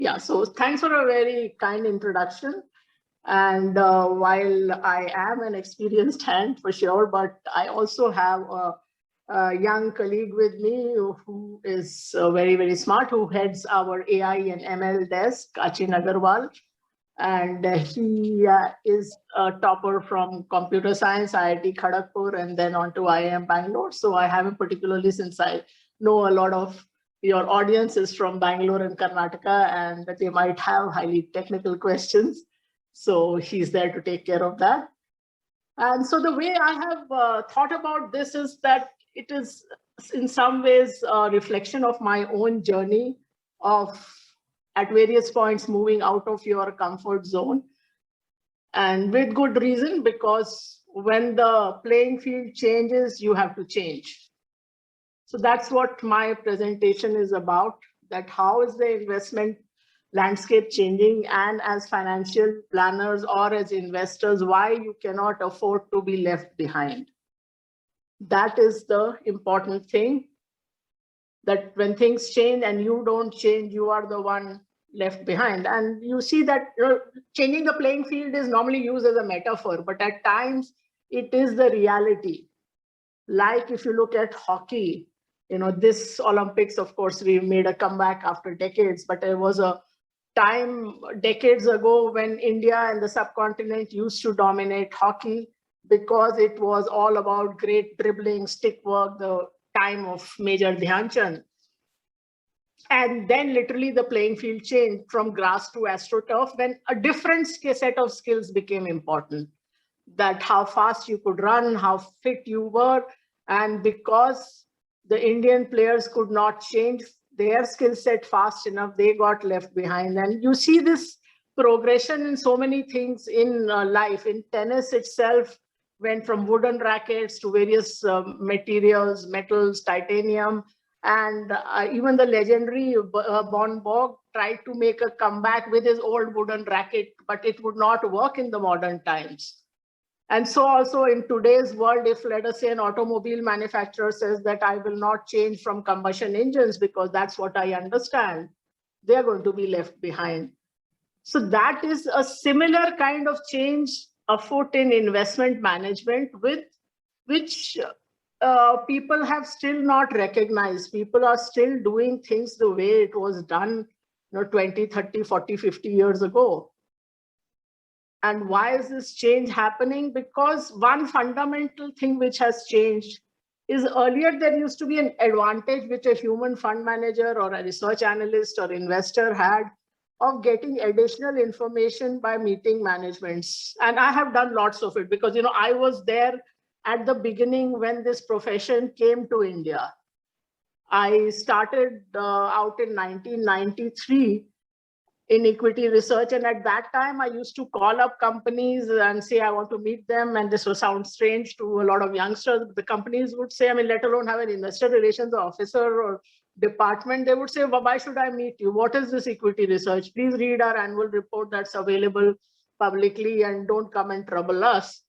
Yeah, so thanks for a very kind introduction. And while I am an experienced hand for sure, but I also have a young colleague with me who is very, very smart, who heads our AI and ML desk, Achin Agarwal. And he is a topper from computer science, IIT Kharagpur, and then on to IIM Bangalore. So I have him particularly since I know a lot of your audience is from Bangalore and Karnataka, and that they might have highly technical questions. So he's there to take care of that. And so the way I have thought about this is that it is in some ways a reflection of my own journey of at various points moving out of your comfort zone. And with good reason, because when the playing field changes, you have to change. So that's what my presentation is about, that how is the investment landscape changing, and as financial planners or as investors, why you cannot afford to be left behind. That is the important thing, that when things change and you don't change, you are the one left behind. And you see that changing the playing field is normally used as a metaphor, but at times it is the reality. Like if you look at hockey, this Olympics, of course, we made a comeback after decades, but there was a time decades ago when India and the subcontinent used to dominate hockey because it was all about great dribbling, stick work, the time of Major Dhyan Chand. And then literally the playing field changed from grass to AstroTurf when a different set of skills became important. That how fast you could run, how fit you were, and because the Indian players could not change their skill set fast enough, they got left behind. And you see this progression in so many things in life. In tennis itself, went from wooden rackets to various materials, metals, titanium, and even the legendary Bon Borg tried to make a comeback with his old wooden racket, but it would not work in the modern times. And so also in today's world, if let us say an automobile manufacturer says that I will not change from combustion engines because that's what I understand, they're going to be left behind. So that is a similar kind of change afoot in investment management, with which people have still not recognized. People are still doing things the way it was done 20, 30, 40, 50 years ago. And why is this change happening? Because one fundamental thing which has changed is earlier there used to be an advantage which a human fund manager or a research analyst or investor had of getting additional information by meeting managements. And I have done lots of it because, I was there at the beginning when this profession came to India. I started out in 1993 in equity research. And at that time, I used to call up companies and say, I want to meet them. And this will sound strange to a lot of youngsters. The companies would say, let alone have an investor relations officer or department, they would say, well, why should I meet you? What is this equity research? Please read our annual report that's available publicly and don't come and trouble us.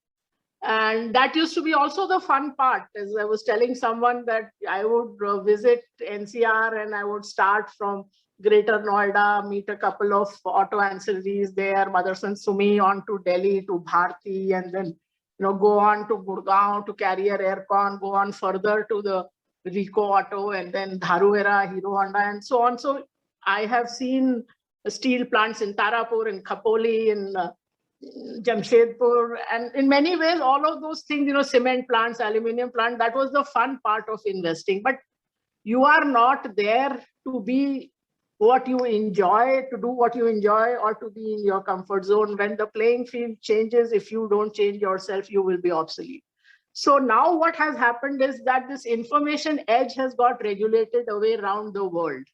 And that used to be also the fun part. As I was telling someone that I would visit NCR and I would start from Greater Noida, meet a couple of auto ancillaries there, Motherson Sumi, on to Delhi, to Bharti, and then go on to Gurgaon, to Carrier Aircon, go on further to the Rico Auto, and then Dharuhera, Hero Honda, and so on. So I have seen steel plants in Tarapur, in Khapoli, in Jamshedpur, and in many ways, all of those things, cement plants, aluminum plant, that was the fun part of investing. But you are not there to be what you enjoy, to do what you enjoy, or to be in your comfort zone. When the playing field changes, if you don't change yourself, you will be obsolete. So now what has happened is that this information edge has got regulated away around the world.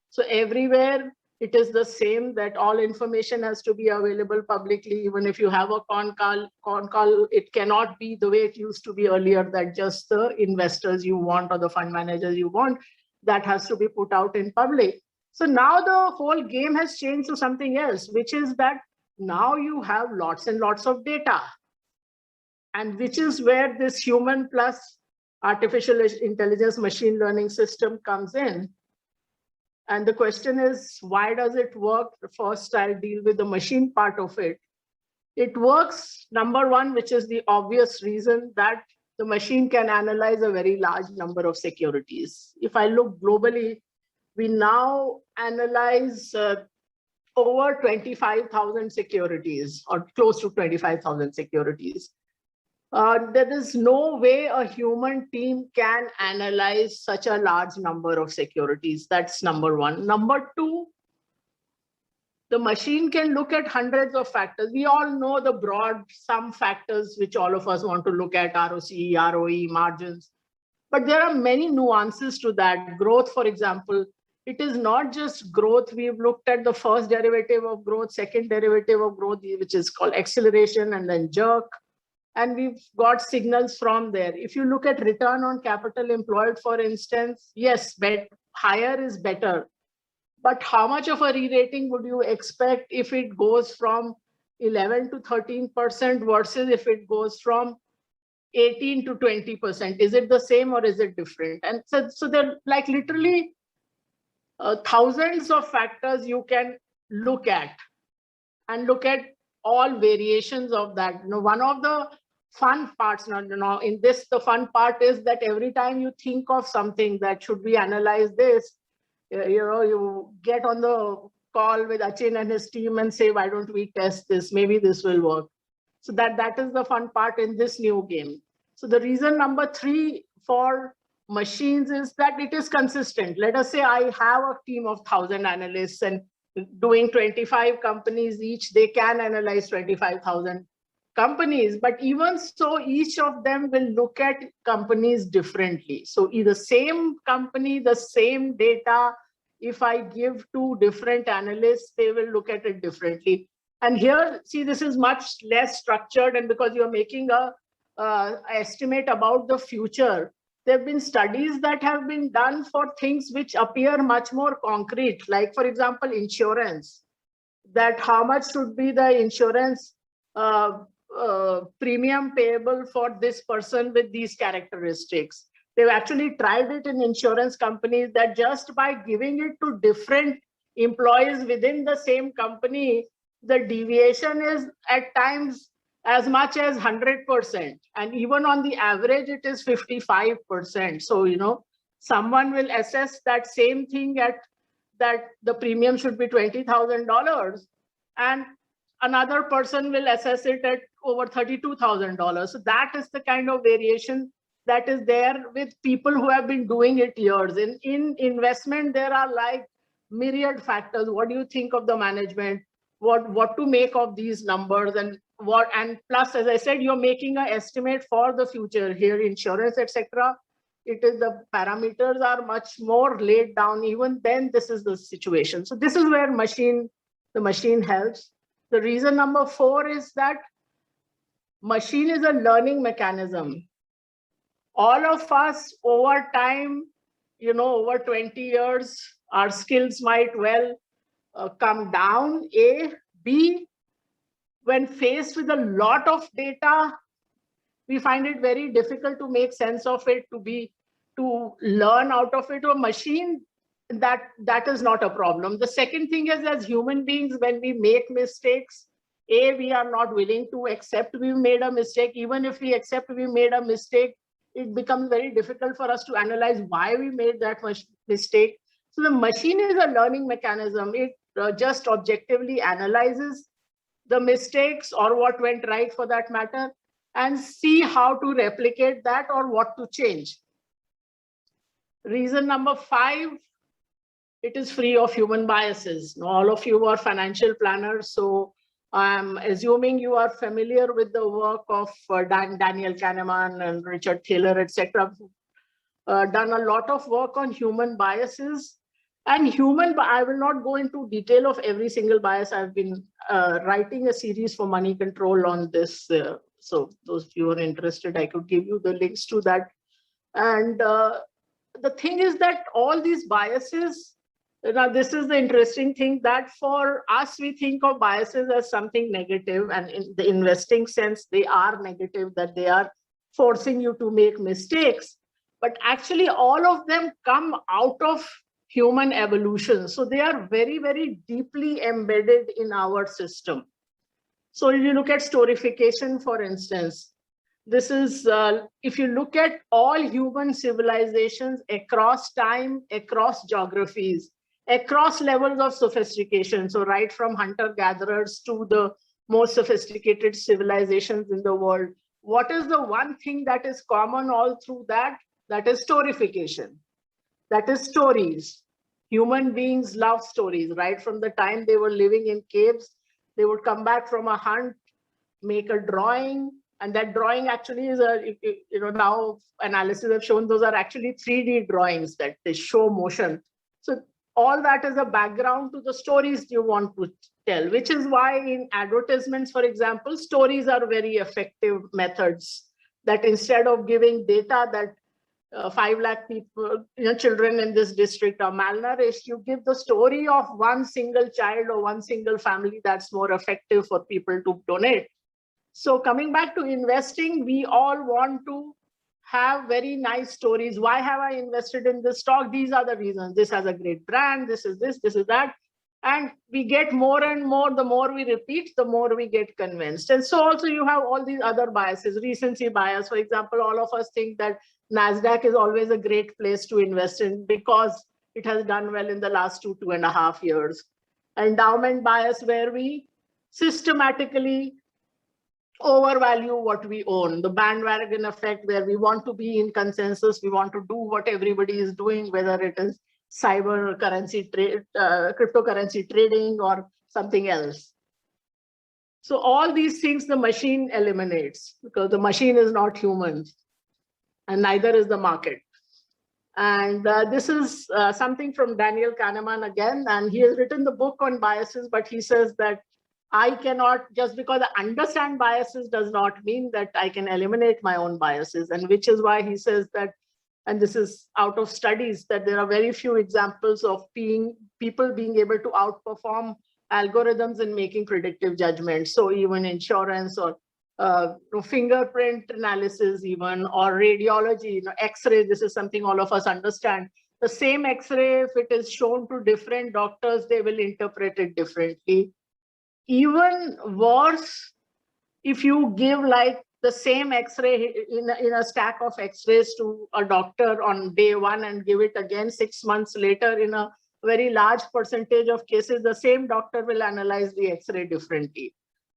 So everywhere it is the same, that all information has to be available publicly. Even if you have a con call, it cannot be the way it used to be earlier, that just the investors you want or the fund managers you want, that has to be put out in public. So now the whole game has changed to something else, which is that now you have lots and lots of data, and which is where this human plus artificial intelligence machine learning system comes in. And the question is, why does it work? First, I'll deal with the machine part of it. It works, number one, which is the obvious reason, that the machine can analyze a very large number of securities. If I look globally, we now analyze over 25,000 securities, or close to 25,000 securities. There is no way a human team can analyze such a large number of securities. That's number one. Number two, the machine can look at hundreds of factors. We all know the broad sum factors which all of us want to look at: ROCE, ROE, margins. But there are many nuances to that. Growth, for example, it is not just growth. We've looked at the first derivative of growth, second derivative of growth, which is called acceleration, and then jerk. And we've got signals from there. If you look at return on capital employed, for instance, yes, higher is better. But how much of a re-rating would you expect if it goes from 11 to 13% versus if it goes from 18 to 20%? Is it the same or is it different? And so there are like literally thousands of factors you can look at, and look at all variations of that. One of the fun parts, in this, the fun part is that every time you think of something that should we analyze this, you get on the call with Achin and his team and say, why don't we test this? Maybe this will work. So that is the fun part in this new game. So the reason number three for machines is that it is consistent. Let us say I have a team of 1,000 analysts and doing 25 companies each, they can analyze 25,000 companies. But even so, each of them will look at companies differently. So either same company, the same data, if I give two different analysts, they will look at it differently. And here, see, this is much less structured, and because you're making a estimate about the future, there have been studies that have been done for things which appear much more concrete, like, for example, insurance, that how much should be the insurance premium payable for this person with these characteristics. They've actually tried it in insurance companies, that just by giving it to different employees within the same company, the deviation is at times as much as 100%. And even on the average, it is 55%. So, someone will assess that same thing at that the premium should be $20,000, and another person will assess it at over $32,000. So that is the kind of variation that is there with people who have been doing it years. In investment, there are like myriad factors. What do you think of the management? What to make of these numbers, and plus, as I said, you're making an estimate for the future here, insurance, etc. It is the parameters are much more laid down. Even then, this is the situation. So this is where the machine helps. The reason number four is that machine is a learning mechanism. All of us over time, over 20 years, our skills might well come down. A, B, when faced with a lot of data, we find it very difficult to make sense of it, to learn out of it. A machine, that is not a problem. The second thing is, as human beings, when we make mistakes, A, we are not willing to accept we made a mistake. Even if we accept we made a mistake, it becomes very difficult for us to analyze why we made that mistake. So the machine is a learning mechanism. It just objectively analyzes the mistakes, or what went right for that matter, and see how to replicate that or what to change. Reason number five, it is free of human biases. All of you are financial planners, so I'm assuming you are familiar with the work of Daniel Kahneman and Richard Thaler, etc. Done a lot of work on human biases. And I will not go into detail of every single bias. I've been writing a series for Money Control on this. So those of you who are interested, I could give you the links to that. And the thing is that all these biases, this is the interesting thing, that for us, we think of biases as something negative, and in the investing sense, they are negative, that they are forcing you to make mistakes. But actually, all of them come out of human evolution. So they are very, very deeply embedded in our system. So if you look at storification, for instance, this is, if you look at all human civilizations across time, across geographies, across levels of sophistication, so right from hunter-gatherers to the most sophisticated civilizations in the world, what is the one thing that is common all through that? That is storification. That is stories. Human beings love stories, right? From the time they were living in caves, they would come back from a hunt, make a drawing, and that drawing actually is now analysis have shown those are actually 3D drawings that they show motion. So all that is a background to the stories you want to tell, which is why in advertisements, for example, stories are very effective methods, that instead of giving data that 5 lakh people, children in this district are malnourished, you give the story of one single child or one single family. That's more effective for people to donate. So coming back to investing, we all want to have very nice stories. Why have I invested in this stock? These are the reasons. This has a great brand. This is that. And we get more and more, the more we repeat, the more we get convinced. And so also you have all these other biases, recency bias. For example, all of us think that NASDAQ is always a great place to invest in because it has done well in the last 2.5 years. Endowment bias, where we systematically overvalue what we own. The bandwagon effect, where we want to be in consensus, we want to do what everybody is doing, whether it is cyber currency trade, cryptocurrency trading, or something else. So all these things the machine eliminates, because the machine is not human, and neither is the market. And this is something from Daniel Kahneman again, and he has written the book on biases, but he says that I cannot, just because I understand biases does not mean that I can eliminate my own biases. And which is why he says that, and this is out of studies, that there are very few examples of people being able to outperform algorithms in making predictive judgments. So even insurance or fingerprint analysis even, or radiology, X-ray, this is something all of us understand. The same X-ray, if it is shown to different doctors, they will interpret it differently. Even worse, if you give like the same X-ray in a stack of X-rays to a doctor on day one and give it again 6 months later, in a very large percentage of cases, the same doctor will analyze the X-ray differently.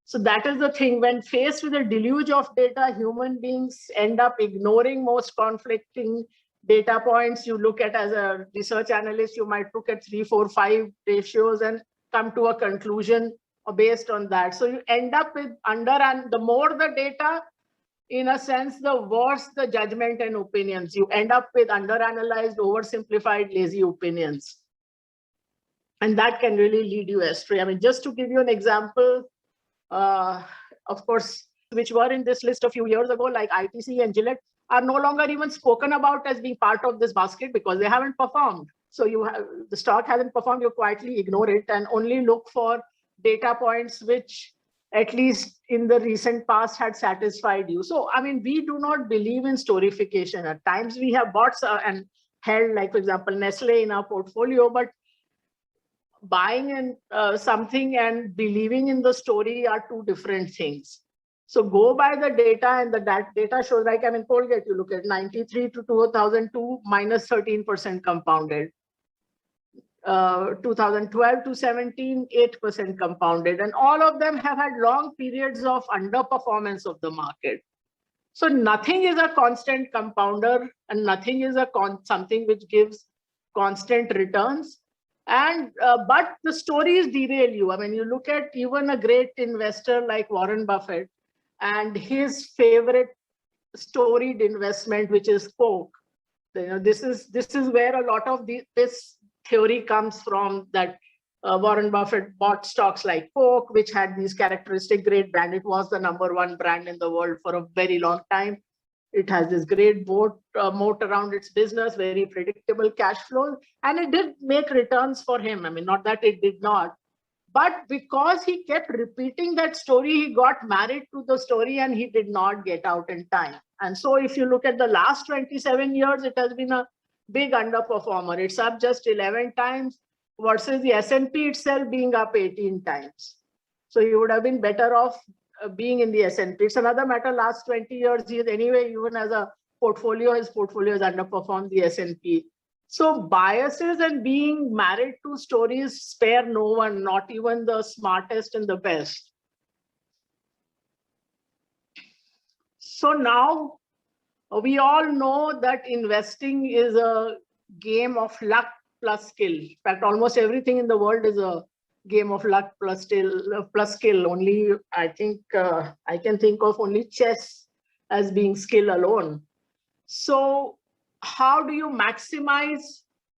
So that is the thing. When faced with a deluge of data, human beings end up ignoring most conflicting data points. You look at, as a research analyst, you might look at 3, 4, 5 ratios and come to a conclusion based on that. So you end up with and the more the data, in a sense, the worse the judgment and opinions. You end up with underanalyzed, oversimplified, lazy opinions. And that can really lead you astray. I mean, just to give you an example, of course, which were in this list a few years ago, like ITC and Gillette, are no longer even spoken about as being part of this basket because they haven't performed. So the stock hasn't performed, you quietly ignore it and only look for data points which at least in the recent past had satisfied you. So, I mean, we do not believe in storification. At times we have bought and held, like, for example, Nestle in our portfolio, but buying in something and believing in the story are two different things. So go by the data, and that data shows, like, I mean, Colgate, you look at 93 to 2002, minus 13% compounded. 2012 to 17, 8% compounded. And all of them have had long periods of underperformance of the market. So nothing is a constant compounder, and nothing is something which gives constant returns. And but the stories derail you. I mean, you look at even a great investor like Warren Buffett, and his favorite storied investment, which is Coke. This is where a lot of this theory comes from, that Warren Buffett bought stocks like Coke, which had these characteristic great brand. It was the #1 brand in the world for a very long time. It has this great moat around its business, very predictable cash flows, and it did make returns for him. I mean, not that it did not, but because he kept repeating that story, he got married to the story and he did not get out in time. And so if you look at the last 27 years, it has been a big underperformer. It's up just 11 times versus the S&P itself being up 18 times. So you would have been better off being in the S&P. It's another matter. Last 20 years, anyway, even as a portfolio, his portfolio has underperformed the S&P. So biases and being married to stories spare no one, not even the smartest and the best. So now we all know that investing is a game of luck plus skill. In fact, almost everything in the world is a game of luck plus skill. Only I think I can think of only chess as being skill alone. So how do you maximize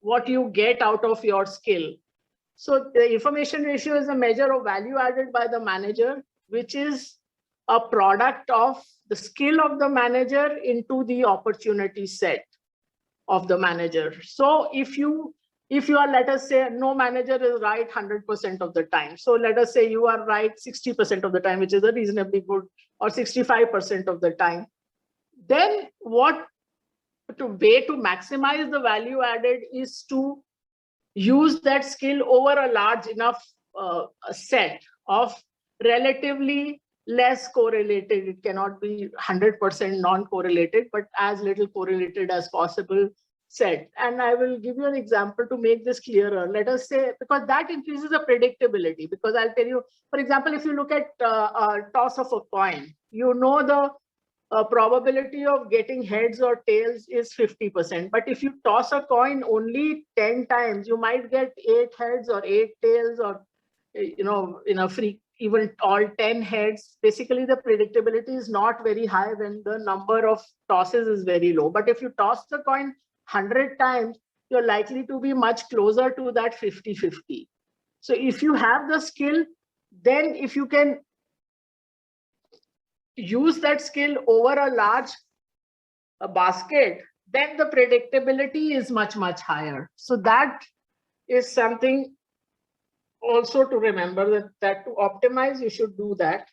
what you get out of your skill? So the information ratio is a measure of value added by the manager, which is a product of the skill of the manager into the opportunity set of the manager. So if you are, let us say, no manager is right 100% of the time. So let us say you are right 60% of the time, which is a reasonably good, or 65% of the time. Then what way to maximize the value added is to use that skill over a large enough set of relatively less correlated. It cannot be 100% non-correlated, but as little correlated as possible set. And I will give you an example to make this clearer. Let us say, because that increases the predictability. Because I'll tell you, for example, if you look at a toss of a coin, you know the probability of getting heads or tails is 50%. But if you toss a coin only 10 times, you might get 8 heads or 8 tails, or in a free, even all 10 heads. Basically, the predictability is not very high when the number of tosses is very low. But if you toss the coin 100 times, you're likely to be much closer to that 50-50. So if you have the skill, then if you can use that skill over a large basket, then the predictability is much, much higher. So that is something also to remember, that to optimize, you should do that.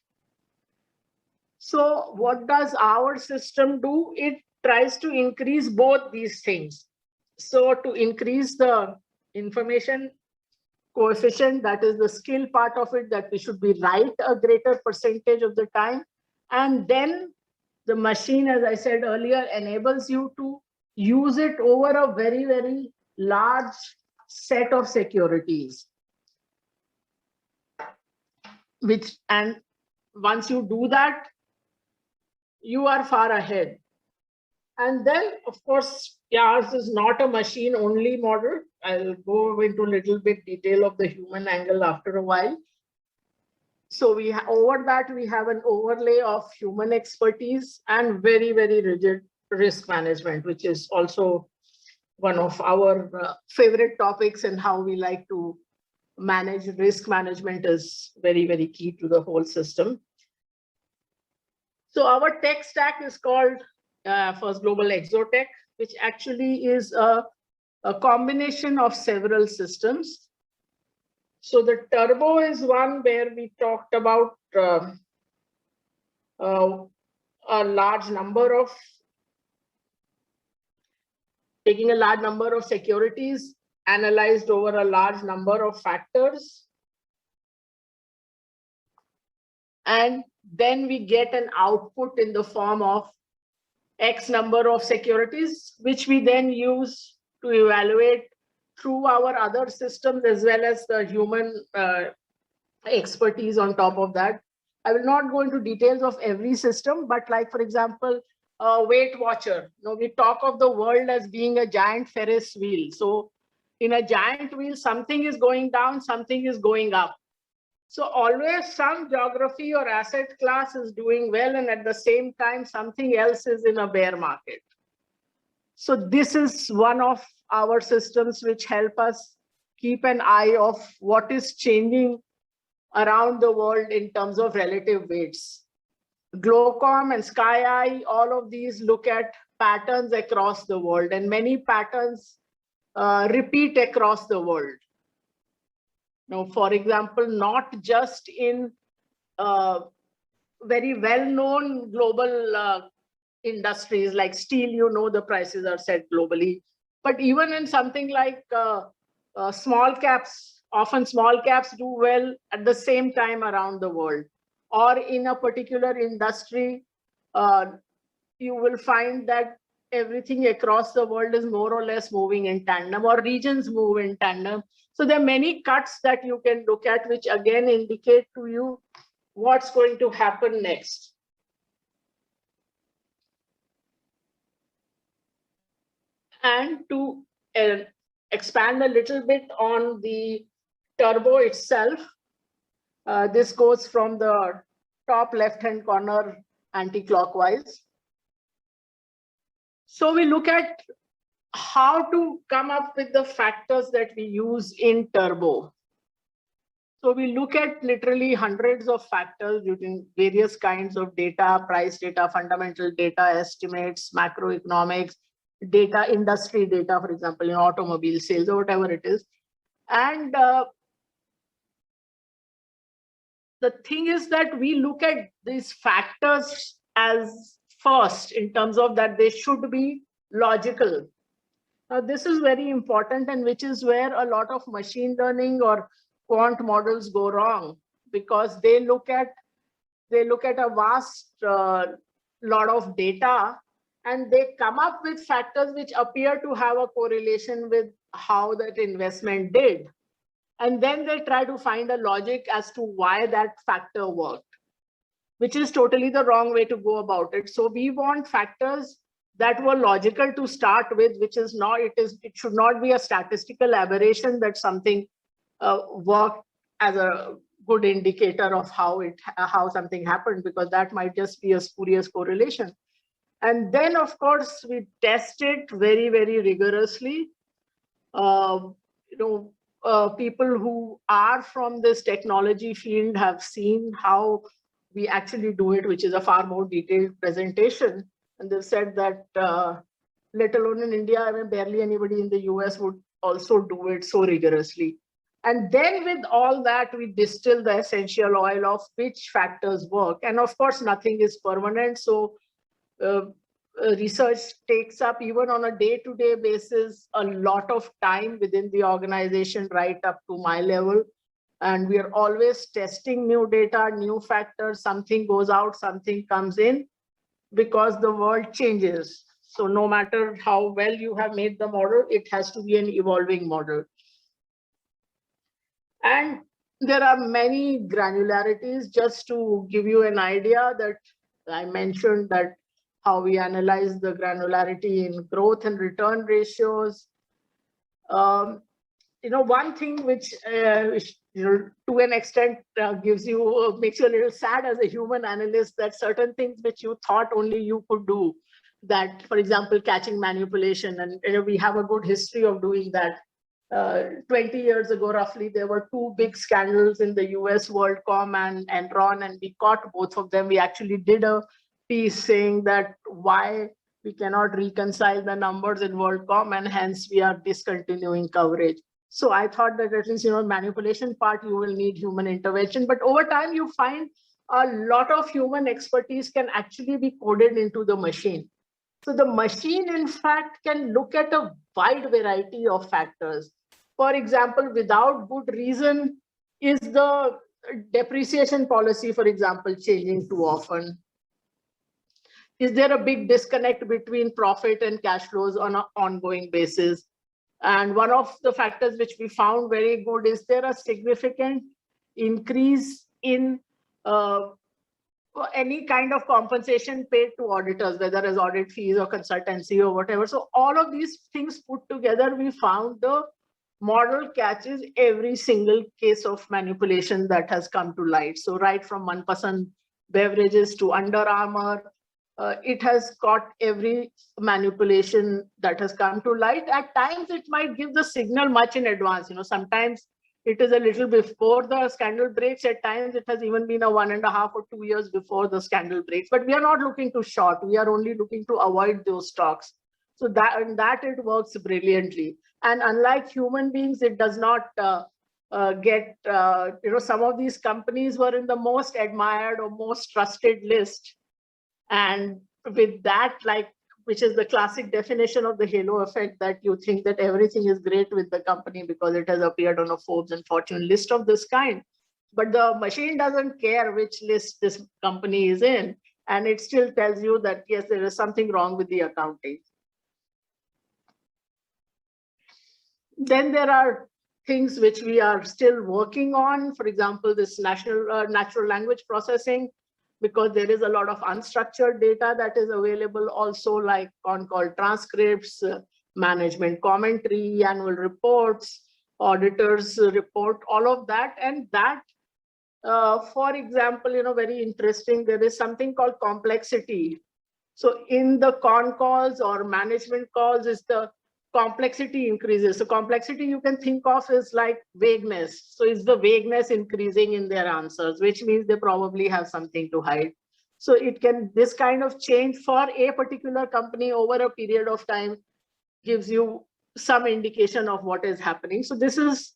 So what does our system do? It tries to increase both these things. So to increase the information coefficient, that is the skill part of it, that we should be right a greater percentage of the time. And then the machine, as I said earlier, enables you to use it over a very, very large set of securities. And once you do that, you are far ahead. And then, of course, ours is not a machine-only model. I'll go into a little bit detail of the human angle after a while. So over that, we have an overlay of human expertise and very, very rigid risk management, which is also one of our favorite topics, and how we like to manage risk management is very, very key to the whole system. So our tech stack is called First Global Exotech, which actually is a combination of several systems. So the turbo is one where we talked about a large number of, taking a large number of securities, analyzed over a large number of factors. And then we get an output in the form of X number of securities, which we then use to evaluate through our other systems, as well as the human expertise on top of that. I will not go into details of every system, but like, for example, Weight Watcher. We talk of the world as being a giant Ferris wheel. So in a giant wheel, something is going down, something is going up. So always some geography or asset class is doing well, and at the same time, something else is in a bear market. So this is one of our systems which help us keep an eye of what is changing around the world in terms of relative weights. Glowcom and SkyEye, all of these look at patterns across the world, and many patterns repeat across the world. Now, for example, not just in very well-known global industries like steel, the prices are set globally. But even in something like small caps, often small caps do well at the same time around the world. Or in a particular industry, you will find that everything across the world is more or less moving in tandem, or regions move in tandem. So there are many cuts that you can look at, which again indicate to you what's going to happen next. And to expand a little bit on the turbo itself, this goes from the top left-hand corner anti-clockwise. So we look at how to come up with the factors that we use in turbo. So we look at literally hundreds of factors using various kinds of data, price data, fundamental data, estimates, macroeconomics, data, industry data, for example, in automobile sales or whatever it is. And the thing is that we look at these factors as first in terms of that they should be logical. Now, this is very important, and which is where a lot of machine learning or quant models go wrong, because they look at a vast lot of data, and they come up with factors which appear to have a correlation with how that investment did. And then they try to find a logic as to why that factor worked, which is totally the wrong way to go about it. So we want factors that were logical to start with, which is not, it should not be a statistical aberration that something worked as a good indicator of how something happened, because that might just be a spurious correlation. And then, of course, we test it very, very rigorously. People who are from this technology field have seen how we actually do it, which is a far more detailed presentation. And they've said that, let alone in India, I mean, barely anybody in the US would also do it so rigorously. And then with all that, we distill the essential oil of which factors work. And of course, nothing is permanent. So research takes up, even on a day-to-day basis, a lot of time within the organization, right up to my level. And we are always testing new data, new factors. Something goes out, something comes in, because the world changes. So no matter how well you have made the model, it has to be an evolving model. And there are many granularities. Just to give you an idea, that I mentioned that how we analyze the granularity in growth and return ratios. One thing which, to an extent makes you a little sad as a human analyst, that certain things which you thought only you could do, that, for example, catching manipulation, and we have a good history of doing that. 20 years ago, roughly, there were two big scandals in the US, WorldCom and Enron, and we caught both of them. We actually did a piece saying that why we cannot reconcile the numbers in WorldCom, and hence we are discontinuing coverage. So I thought that at least, manipulation part, you will need human intervention. But over time, you find a lot of human expertise can actually be coded into the machine. So the machine, in fact, can look at a wide variety of factors. For example, without good reason, is the depreciation policy, for example, changing too often? Is there a big disconnect between profit and cash flows on an ongoing basis? And one of the factors which we found very good is there a significant increase in any kind of compensation paid to auditors, whether as audit fees or consultancy or whatever. So all of these things put together, we found the model catches every single case of manipulation that has come to light. So right from 1% beverages to Under Armour, it has got every manipulation that has come to light. At times, it might give the signal much in advance. Sometimes it is a little before the scandal breaks. At times, it has even been a 1.5 or 2 years before the scandal breaks. But we are not looking to short. We are only looking to avoid those stocks. So that it works brilliantly. And unlike human beings, it does not get, some of these companies were in the most admired or most trusted list. And with that, like which is the classic definition of the halo effect, that you think that everything is great with the company because it has appeared on a Forbes and Fortune list of this kind. But the machine doesn't care which list this company is in, and it still tells you that, yes, there is something wrong with the accounting. Then there are things which we are still working on. For example, this natural language processing, because there is a lot of unstructured data that is available also, like on-call transcripts, management commentary, annual reports, auditors report, all of that. And that, for example, very interesting, there is something called complexity. So in the con calls or management calls, is the complexity increases. So complexity you can think of is like vagueness. So is the vagueness increasing in their answers, which means they probably have something to hide. So it can, this kind of change for a particular company over a period of time gives you some indication of what is happening. So this is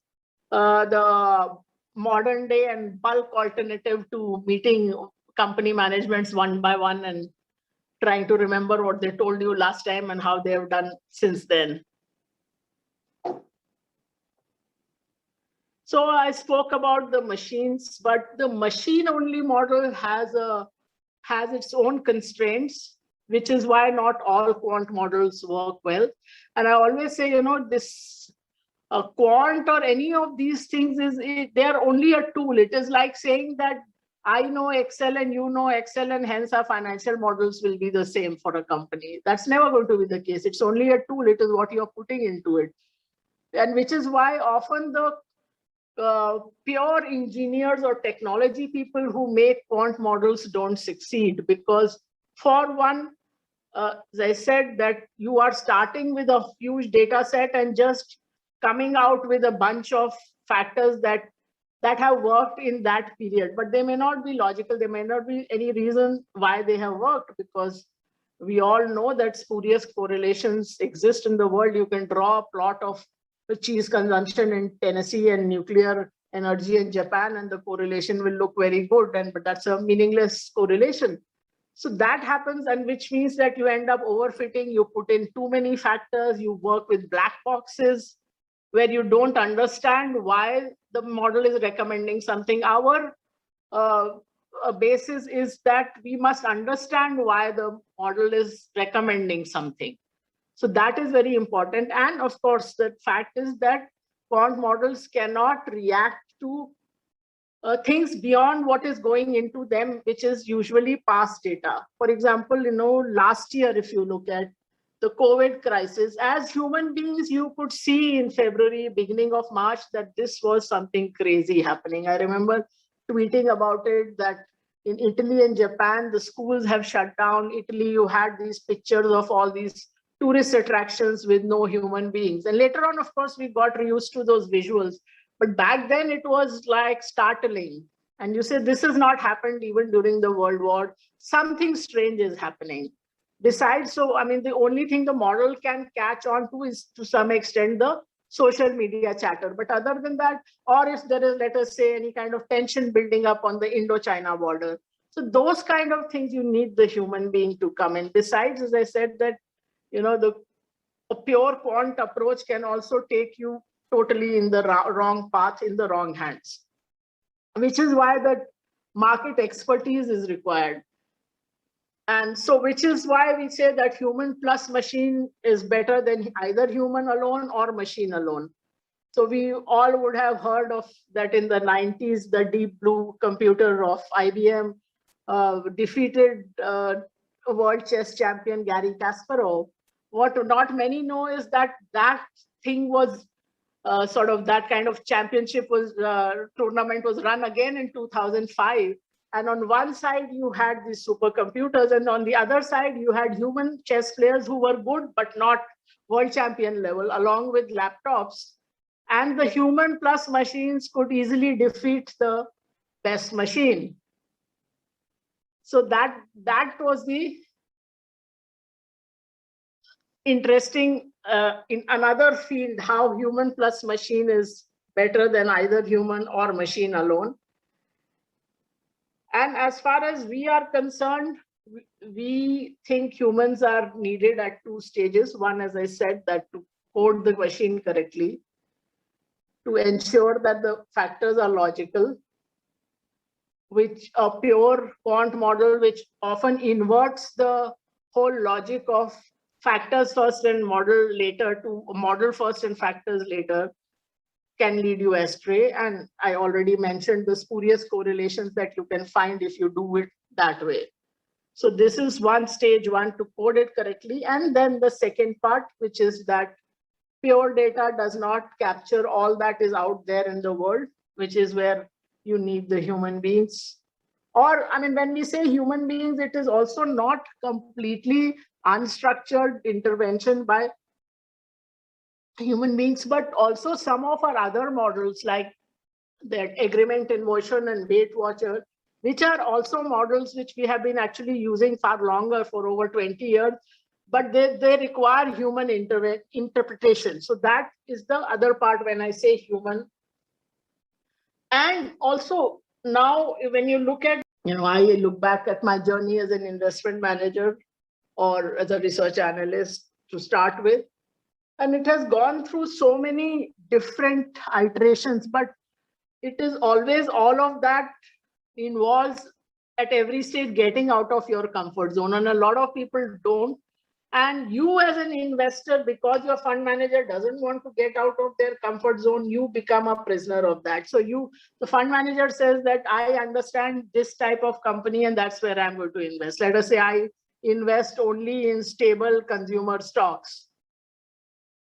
the modern day and bulk alternative to meeting company managements one by one and trying to remember what they told you last time and how they have done since then. So I spoke about the machines, but the machine-only model has its own constraints, which is why not all quant models work well. And I always say, this quant or any of these things they are only a tool. It is like saying that I know Excel and you know Excel, and hence our financial models will be the same for a company. That's never going to be the case. It's only a tool. It is what you're putting into it. And which is why often the pure engineers or technology people who make quant models don't succeed, because for one, as I said, that you are starting with a huge data set and just coming out with a bunch of factors that have worked in that period, but they may not be logical. There may not be any reason why they have worked, because we all know that spurious correlations exist in the world. You can draw a plot of the cheese consumption in Tennessee and nuclear energy in Japan, and the correlation will look very good, but that's a meaningless correlation. So that happens, and which means that you end up overfitting. You put in too many factors, you work with black boxes where you don't understand why the model is recommending something. Our basis is that we must understand why the model is recommending something. So that is very important. And of course, the fact is that quant models cannot react to things beyond what is going into them, which is usually past data. For example, last year, if you look at the COVID crisis, as human beings, you could see in February, beginning of March, that this was something crazy happening. I remember tweeting about it, that in Italy and Japan, the schools have shut down. Italy, you had these pictures of all these tourist attractions with no human beings. And later on, of course, we got used to those visuals. But back then, it was like startling. And you say, this has not happened even during the World War. Something strange is happening. Besides, the only thing the model can catch on to is, to some extent, the social media chatter. But other than that, or if there is, let us say, any kind of tension building up on the Indo-China border. So those kind of things, you need the human being to come in. Besides, as I said, that, a pure quant approach can also take you totally in the wrong path, in the wrong hands, which is why the market expertise is required. And so, which is why we say that human plus machine is better than either human alone or machine alone. So we all would have heard of that in the 90s, the Deep Blue computer of IBM defeated world chess champion Garry Kasparov. What not many know is that that thing was sort of, that kind of championship was tournament was run again in 2005. And on one side, you had these supercomputers, and on the other side, you had human chess players who were good, but not world champion level, along with laptops. And the human plus machines could easily defeat the best machine. So that was the interesting in another field, how human plus machine is better than either human or machine alone. And as far as we are concerned, we think humans are needed at two stages. One, as I said, that to code the machine correctly, to ensure that the factors are logical, which a pure quant model, which often inverts the whole logic of factors first and model later to model first and factors later, can lead you astray. And I already mentioned the spurious correlations that you can find if you do it that way. So this is one stage one, to code it correctly. And then the second part, which is that pure data does not capture all that is out there in the world, which is where you need the human beings. Or, I mean, when we say human beings, it is also not completely unstructured intervention by human beings, but also some of our other models like that agreement in motion and Weight Watcher, which are also models which we have been actually using far longer, for over 20 years, but they require human interpretation. So that is the other part when I say human. And also now when you look at, I look back at my journey as an investment manager or as a research analyst to start with, and it has gone through so many different iterations, but it is always, all of that involves at every stage getting out of your comfort zone, and a lot of people don't. And you as an investor, because your fund manager doesn't want to get out of their comfort zone, you become a prisoner of that. So the fund manager says that I understand this type of company and that's where I'm going to invest. Let us say I invest only in stable consumer stocks.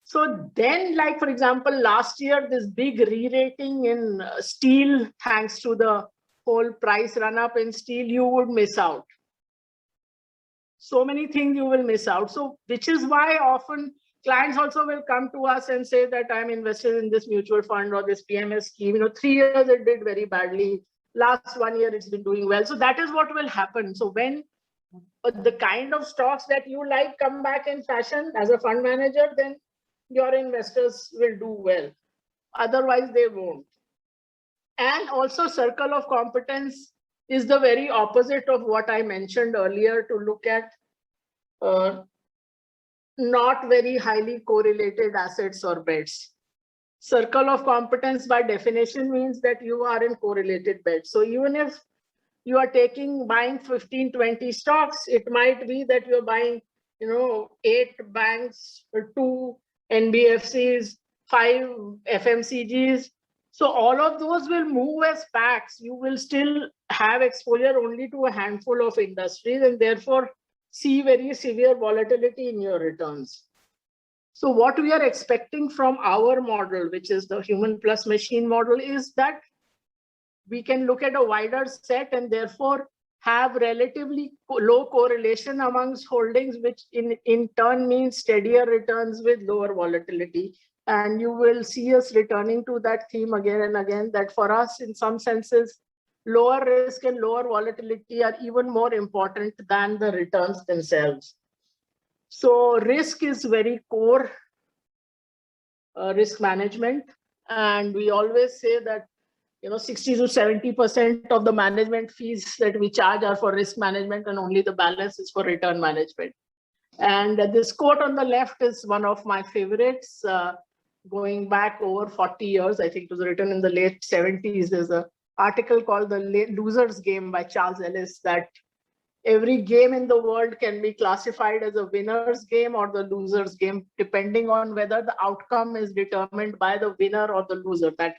So then, like, for example, last year, this big re-rating in steel, thanks to the whole price run up in steel, you would miss out. So many things you will miss out. So which is why often clients also will come to us and say that I'm invested in this mutual fund or this PMS scheme. 3 years it did very badly. Last 1 year it's been doing well. So that is what will happen. So when the kind of stocks that you like come back in fashion as a fund manager, then your investors will do well. Otherwise, they won't. And also, circle of competence is the very opposite of what I mentioned earlier, to look at not very highly correlated assets or bets. Circle of competence by definition means that you are in correlated bets. So even if you are buying 15, 20 stocks, it might be that you're buying, 8 banks, 2 NBFCs, 5 FMCGs. So all of those will move as packs. You will still have exposure only to a handful of industries and therefore see very severe volatility in your returns. So what we are expecting from our model, which is the Human+Machine model, is that we can look at a wider set and therefore have relatively low correlation amongst holdings, which in turn means steadier returns with lower volatility. And you will see us returning to that theme again and again, that for us, in some senses, lower risk and lower volatility are even more important than the returns themselves. So risk is very core risk management. And we always say that 60 to 70% of the management fees that we charge are for risk management, and only the balance is for return management. And this quote on the left is one of my favorites, going back over 40 years. I think it was written in the late 70s. There's an article called The Loser's Game by Charles Ellis, that every game in the world can be classified as a winner's game or the loser's game, depending on whether the outcome is determined by the winner or the loser. That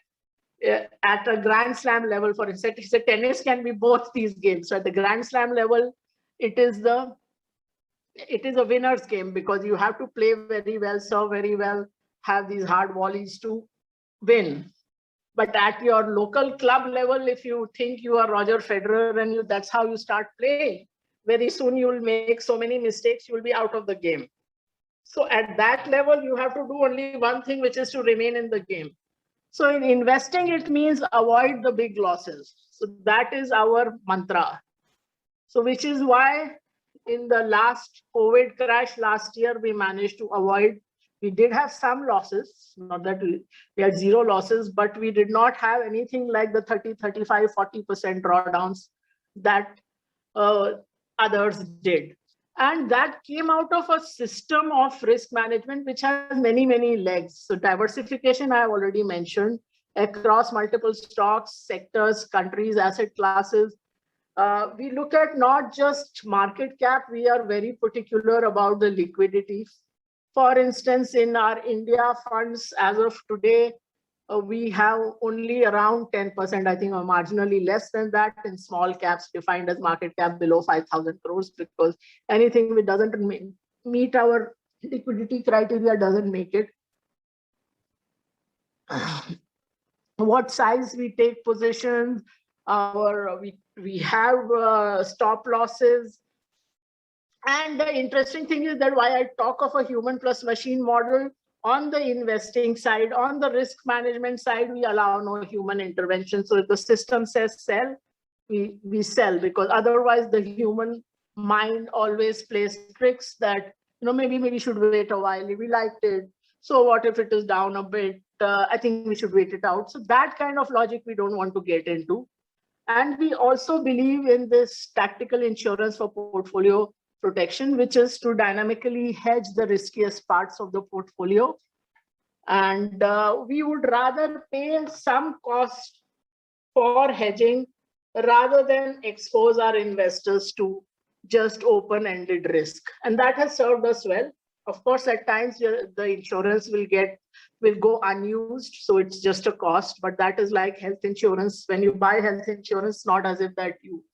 at a Grand Slam level, for instance, he said tennis can be both these games. So at the Grand Slam level, it is a winner's game, because you have to play very well, serve very well, have these hard volleys to win. But at your local club level, if you think you are Roger Federer and that's how you start playing, very soon you will make so many mistakes, you will be out of the game. So at that level, you have to do only one thing, which is to remain in the game. So in investing, it means avoid the big losses. So that is our mantra. So which is why in the last COVID crash last year, we managed to avoid. We did have some losses, not that we had zero losses, but we did not have anything like the 30, 35, 40% drawdowns that others did. And that came out of a system of risk management, which has many, many legs. So diversification, I have already mentioned, across multiple stocks, sectors, countries, asset classes. We look at not just market cap, we are very particular about the liquidity. For instance, in our India funds, as of today, we have only around 10%, I think, or marginally less than that in small caps defined as market cap below 5,000 crores, because anything which doesn't meet our liquidity criteria doesn't make it. What size we take positions, we have stop losses. And the interesting thing is that why I talk of a human plus machine model, on the investing side, on the risk management side, we allow no human intervention. So if the system says sell, we sell, because otherwise the human mind always plays tricks that, maybe we should wait a while. We liked it. So what if it is down a bit? I think we should wait it out. So that kind of logic we don't want to get into. And we also believe in this tactical insurance for portfolio protection, which is to dynamically hedge the riskiest parts of the portfolio. And we would rather pay some cost for hedging rather than expose our investors to just open-ended risk. And that has served us well. Of course, at times the insurance will go unused, so it's just a cost, but that is like health insurance. When you buy health insurance, not as if that you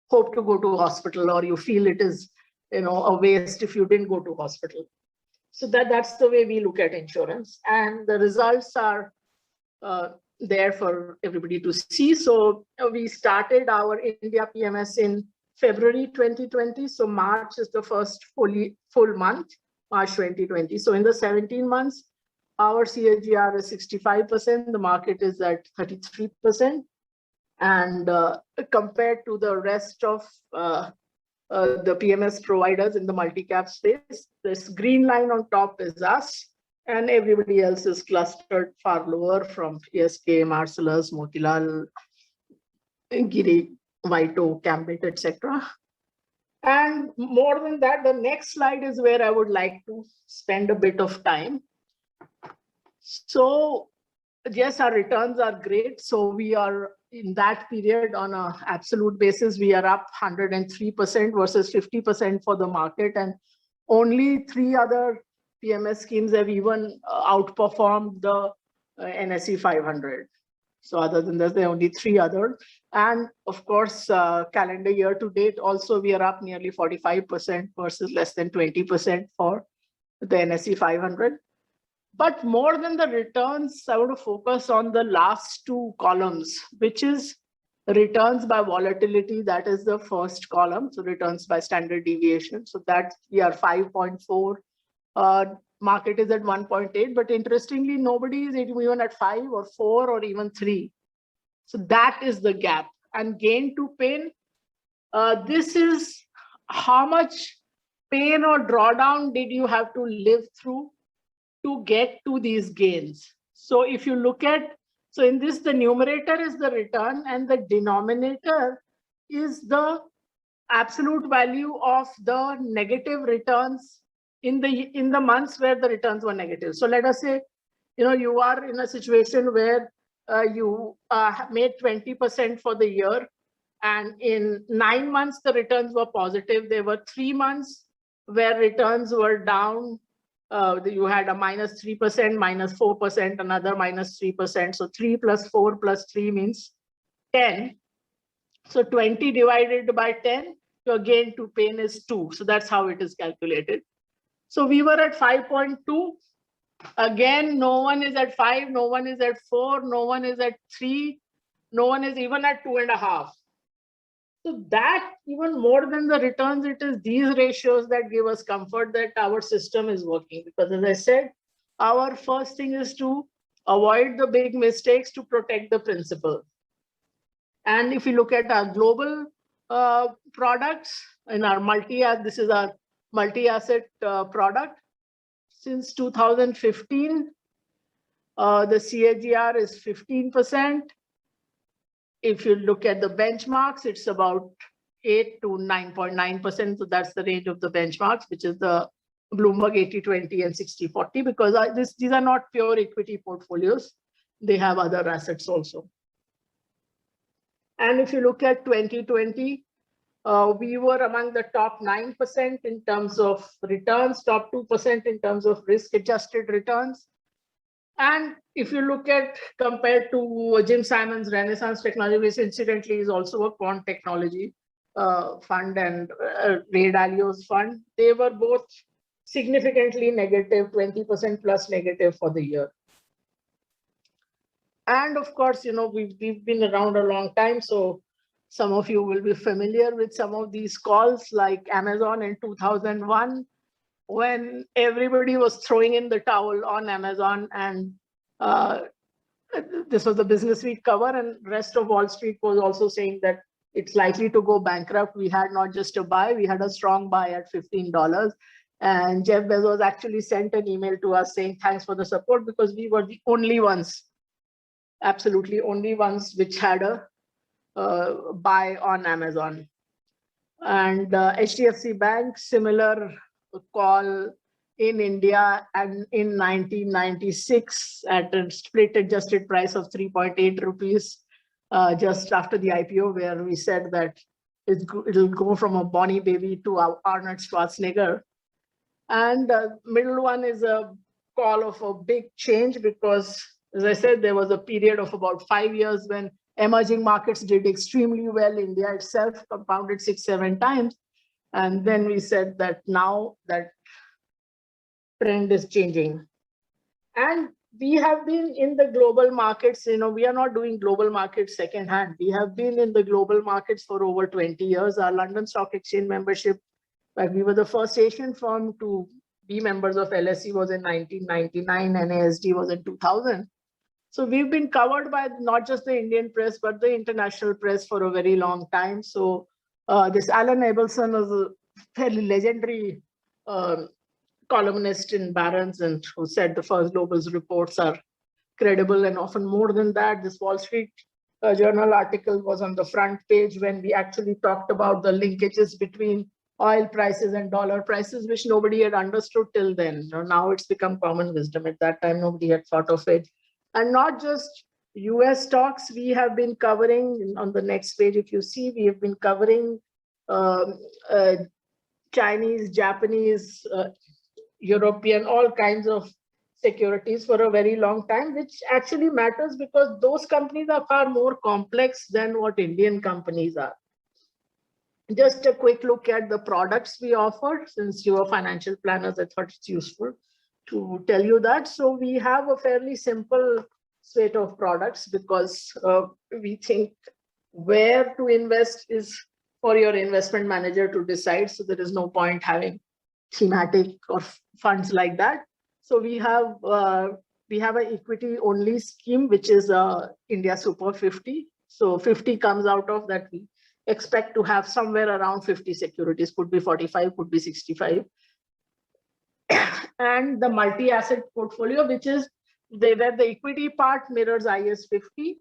hope to go to hospital or you feel it is a waste if you didn't go to hospital. So that's the way we look at insurance, and the results are there for everybody to see. So we started our India PMS in February 2020. So March is the first full month, March 2020. So in the 17 months, our CAGR is 65%. The market is at 33%. And compared to the rest of the PMS providers in the multi-cap space, this green line on top is us, and everybody else is clustered far lower, from PSK, Marcellus, Motilal, Giri, Vito, Cambit, etc. And more than that, the next slide is where I would like to spend a bit of time. So yes, our returns are great. So we are in that period on an absolute basis, we are up 103% versus 50% for the market. And only 3 other PMS schemes have even outperformed the NSE 500. So other than that, there are only 3 others. And of course, calendar year to date, also we are up nearly 45% versus less than 20% for the NSE 500. But more than the returns, I want to focus on the last 2 columns, which is returns by volatility. That is the first column. So returns by standard deviation. So that we are 5.4. Market is at 1.8. But interestingly, nobody is even at 5 or 4 or even 3. So that is the gap. And gain to pain, this is how much pain or drawdown did you have to live through to get to these gains. So if you look at, so in this, the numerator is the return and the denominator is the absolute value of the negative returns in the months where the returns were negative. So let us say, you are in a situation where you made 20% for the year, and in 9 months, the returns were positive. There were 3 months where returns were down. You had a -3%, -4%, another -3%. So 3 plus 4 plus 3 means 10. So 20 divided by 10, your gain to pain is 2. So that's how it is calculated. So we were at 5.2. Again, no one is at 5, no one is at 4, no one is at 3, no one is even at 2.5. So that, even more than the returns, it is these ratios that give us comfort that our system is working. Because as I said, our first thing is to avoid the big mistakes to protect the principal. And if you look at our global products in our this is our multi-asset product. Since 2015, the CAGR is 15%. If you look at the benchmarks, it's about 8 to 9.9%. So that's the range of the benchmarks, which is the Bloomberg 80-20 and 60-40, because these are not pure equity portfolios. They have other assets also. And if you look at 2020, we were among the top 9% in terms of returns, top 2% in terms of risk-adjusted returns. And if you look at compared to Jim Simon's Renaissance Technology, which incidentally is also a quant technology fund, and Ray Dalio's fund, they were both significantly negative, 20% plus negative for the year. And of course, we've been around a long time, so some of you will be familiar with some of these calls, like Amazon in 2001, when everybody was throwing in the towel on Amazon, and this was the Business Week cover, and rest of Wall Street was also saying that it's likely to go bankrupt. We had not just a buy, we had a strong buy at $15. And Jeff Bezos actually sent an email to us saying, thanks for the support, because we were the only ones, absolutely only ones, which had a buy on Amazon. And HDFC Bank, similar call in India, and in 1996 at a split adjusted price of 3.8 rupees, just after the IPO, where we said that it'll go from a Bonnie baby to Arnold Schwarzenegger. And middle one is a call of a big change, because, as I said, there was a period of about 5 years when emerging markets did extremely well. India itself compounded 6-7 times. And then we said that now that trend is changing. And we have been in the global markets, we are not doing global markets secondhand. We have been in the global markets for over 20 years. Our London Stock Exchange membership, like we were the first Asian firm to be members of LSE, was in 1999, and ASD was in 2000. So we've been covered by not just the Indian press, but the international press for a very long time. So this Alan Abelson is a fairly legendary columnist in Barron's, and who said the First Global's reports are credible, and often more than that. This Wall Street Journal article was on the front page when we actually talked about the linkages between oil prices and dollar prices, which nobody had understood till then. Now it's become common wisdom. At that time, nobody had thought of it. And not just US stocks, we have been covering, on the next page, if you see, we have been covering Chinese, Japanese, European, all kinds of securities for a very long time, which actually matters because those companies are far more complex than what Indian companies are. Just a quick look at the products we offer. Since you are financial planners, I thought it's useful to tell you that. So we have a fairly simple suite of products, because we think where to invest is for your investment manager to decide. So there is no point having thematic or funds like that. So we have an equity only scheme, which is India Super 50. So 50 comes out of that. We expect to have somewhere around 50 securities, could be 45, could be 65. And the multi-asset portfolio, which is where the equity part mirrors IS 50,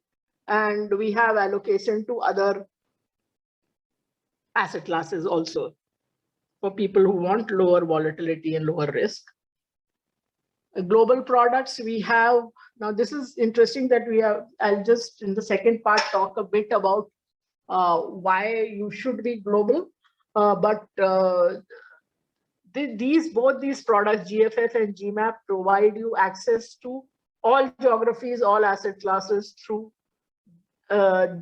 and we have allocation to other asset classes also for people who want lower volatility and lower risk. Global products we have, now this is interesting that we have, I'll just in the second part talk a bit about why you should be global, but both these products, GFF and GMAP, provide you access to all geographies, all asset classes through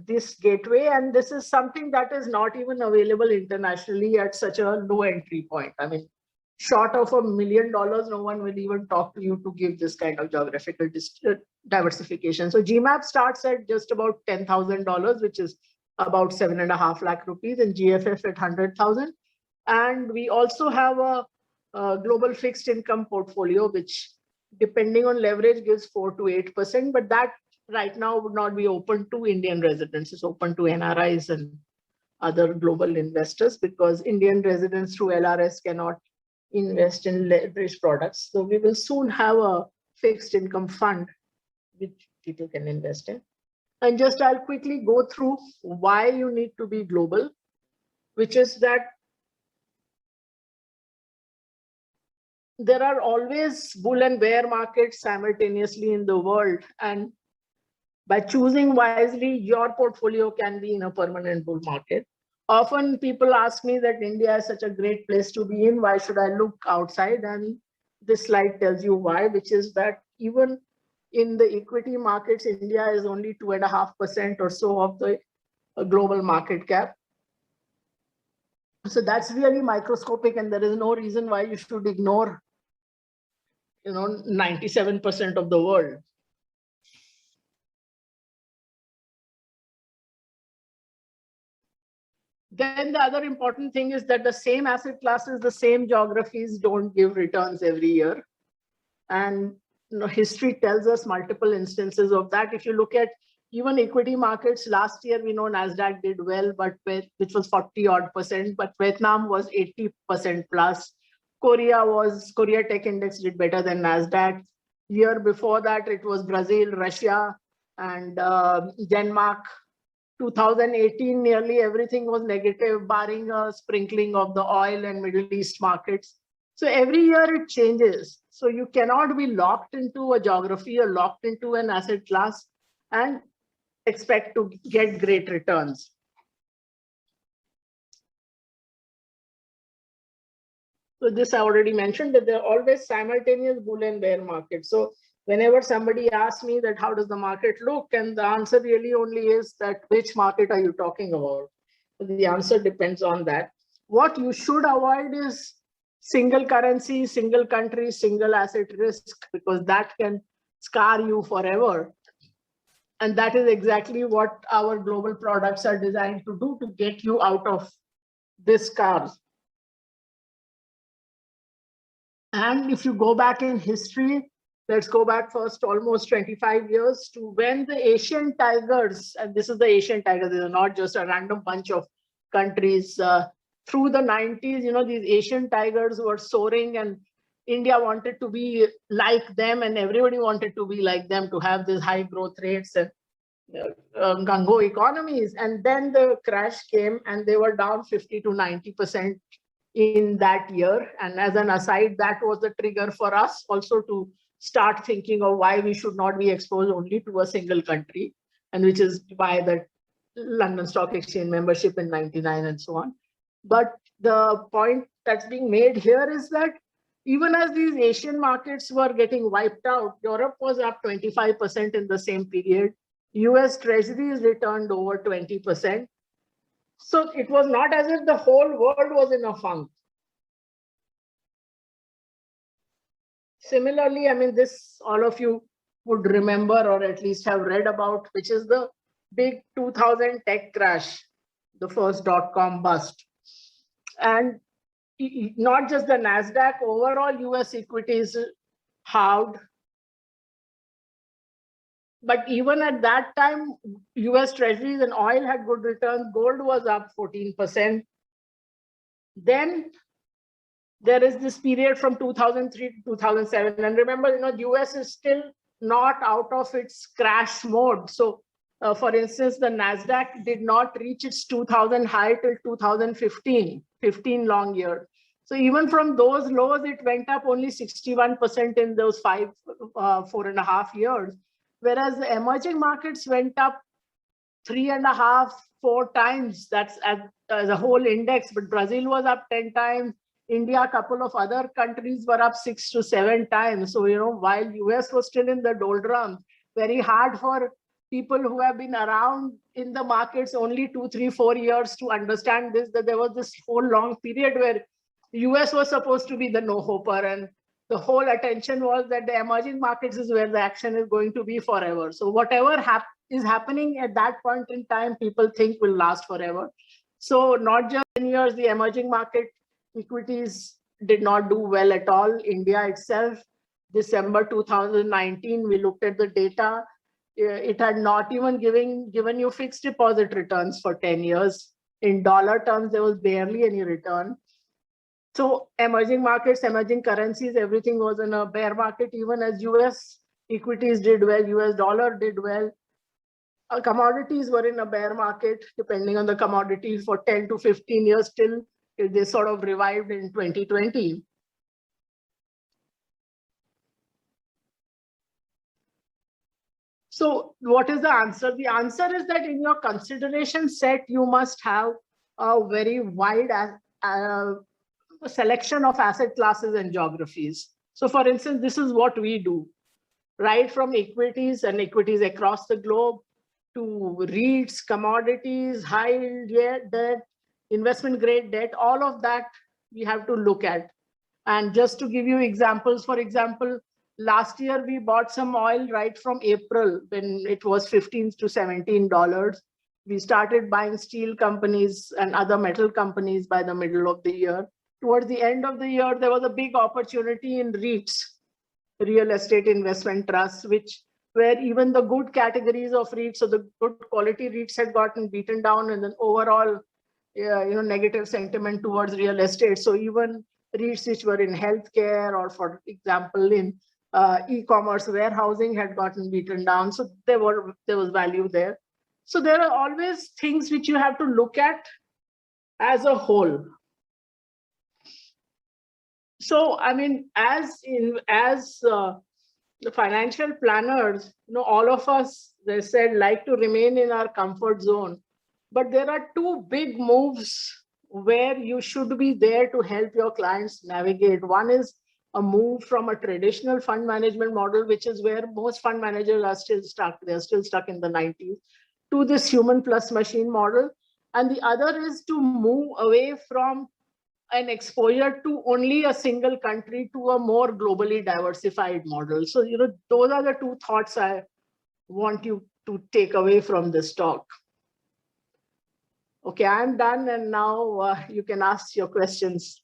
this gateway. And this is something that is not even available internationally at such a low entry point. I mean, short of $1 million, no one will even talk to you to give this kind of geographical diversification. So GMAP starts at just about $10,000, which is about 7.5 lakh rupees, and GFF at 100,000. And we also have a global fixed income portfolio, which depending on leverage gives 4 to 8%, but that right now would not be open to Indian residents. It's open to NRIs and other global investors, because Indian residents through LRS cannot invest in leverage products. So we will soon have a fixed income fund which people can invest in. And just I'll quickly go through why you need to be global, which is that there are always bull and bear markets simultaneously in the world. And by choosing wisely, your portfolio can be in a permanent bull market. Often people ask me that India is such a great place to be in. Why should I look outside? And this slide tells you why, which is that even in the equity markets, India is only 2.5% or so of the global market cap. So that's really microscopic, and there is no reason why you should ignore 97% of the world. Then the other important thing is that the same asset classes, the same geographies don't give returns every year. And history tells us multiple instances of that. If you look at even equity markets, last year, we know NASDAQ did well, but which was 40-odd%, but Vietnam was 80% plus. Korea Tech Index did better than NASDAQ. Year before that, it was Brazil, Russia, and Denmark. 2018, nearly everything was negative, barring a sprinkling of the oil and Middle East markets. So every year it changes. So you cannot be locked into a geography or locked into an asset class and expect to get great returns. So this I already mentioned, that there are always simultaneous bull and bear markets. So whenever somebody asks me that how does the market look, and the answer really only is that which market are you talking about? The answer depends on that. What you should avoid is single currency, single country, single asset risk, because that can scar you forever. And that is exactly what our global products are designed to do, to get you out of this scars. And if you go back in history, let's go back first almost 25 years to when the Asian tigers, and this is the Asian tigers, these are not just a random bunch of countries. Through the 90s, these Asian tigers were soaring, and India wanted to be like them, and everybody wanted to be like them, to have these high growth rates and gung-ho economies. And then the crash came, and they were down 50 to 90% in that year. And as an aside, that was the trigger for us also to start thinking of why we should not be exposed only to a single country, and which is why the London Stock Exchange membership in 99 and so on. But the point that's being made here is that even as these Asian markets were getting wiped out, Europe was up 25% in the same period. US treasuries returned over 20%. So it was not as if the whole world was in a funk. Similarly, I mean, this all of you would remember or at least have read about, which is the big 2000 tech crash, the first dot-com bust. And not just the NASDAQ, overall US equities halved. But even at that time, US treasuries and oil had good returns. Gold was up 14%. Then there is this period from 2003 to 2007. And remember, US is still not out of its crash mode. So for instance, the NASDAQ did not reach its 2000 high till 2015, 15 long years. So even from those lows, it went up only 61% in those 4.5 years. Whereas the emerging markets went up 3.5, 4 times. That's as a whole index, but Brazil was up 10 times. India, a couple of other countries were up 6 to 7 times. So, while US was still in the doldrums, very hard for people who have been around in the markets only 2, 3, 4 years to understand this, that there was this whole long period where US was supposed to be the no-hoper, and the whole attention was that the emerging markets is where the action is going to be forever. So whatever is happening at that point in time, people think will last forever. So not just 10 years, the emerging market equities did not do well at all. India itself, December 2019, we looked at the data. It had not even given you fixed deposit returns for 10 years. In dollar terms, there was barely any return. So emerging markets, emerging currencies, everything was in a bear market, even as US equities did well, US dollar did well. Commodities were in a bear market, depending on the commodity, for 10 to 15 years till they sort of revived in 2020. So what is the answer? The answer is that in your consideration set, you must have a very wide selection of asset classes and geographies. So for instance, this is what we do, right from equities and equities across the globe to REITs, commodities, high yield debt, investment grade debt, all of that we have to look at. And just to give you examples, for example, last year we bought some oil right from April when it was $15 to $17. We started buying steel companies and other metal companies by the middle of the year. Towards the end of the year, there was a big opportunity in REITs, real estate investment trusts, where even the good categories of REITs, so the good quality REITs had gotten beaten down, and then overall, negative sentiment towards real estate. So even REITs which were in healthcare or, for example, in e-commerce warehousing had gotten beaten down. So there was value there. So there are always things which you have to look at as a whole. So I mean, as the financial planners, all of us, they said, like to remain in our comfort zone. But there are two big moves where you should be there to help your clients navigate. One is a move from a traditional fund management model, which is where most fund managers are still stuck. They're still stuck in the 90s, to this Human+Machine model. And the other is to move away from an exposure to only a single country to a more globally diversified model. So, those are the two thoughts I want you to take away from this talk. Okay, I'm done, and now you can ask your questions.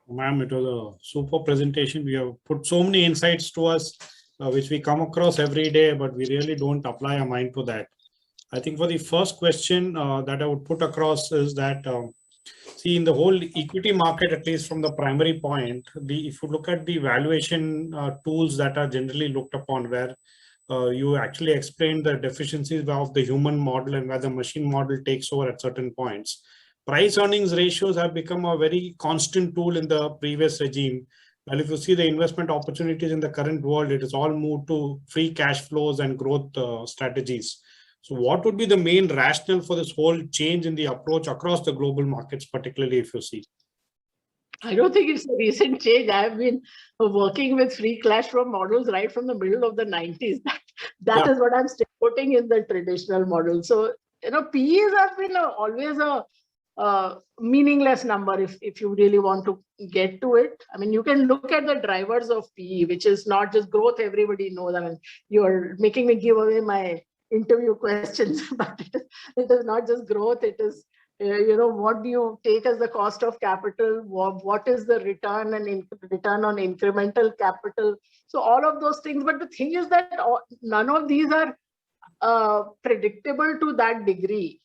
Ma'am, it was a super presentation. We have put so many insights to us, which we come across every day, but we really don't apply our mind to that. I think for the first question that I would put across is that, see, in the whole equity market, at least from the primary point, if you look at the valuation tools that are generally looked upon, where you actually explained the deficiencies of the human model and where the machine model takes over at certain points. Price earnings ratios have become a very constant tool in the previous regime. Well, if you see the investment opportunities in the current world, it is all moved to free cash flows and growth strategies. So what would be the main rationale for this whole change in the approach across the global markets, particularly if you see? I don't think it's a recent change. I've been working with free cash flow models right from the middle of the 90s. That is what I'm still putting in the traditional model. So, PEs have been always a meaningless number if you really want to get to it. I mean, you can look at the drivers of PE, which is not just growth. Everybody knows. I mean, you're making me give away my interview questions, but it is not just growth. It is, what do you take as the cost of capital? What is the return and return on incremental capital? So all of those things. But the thing is that none of these are predictable to that degree.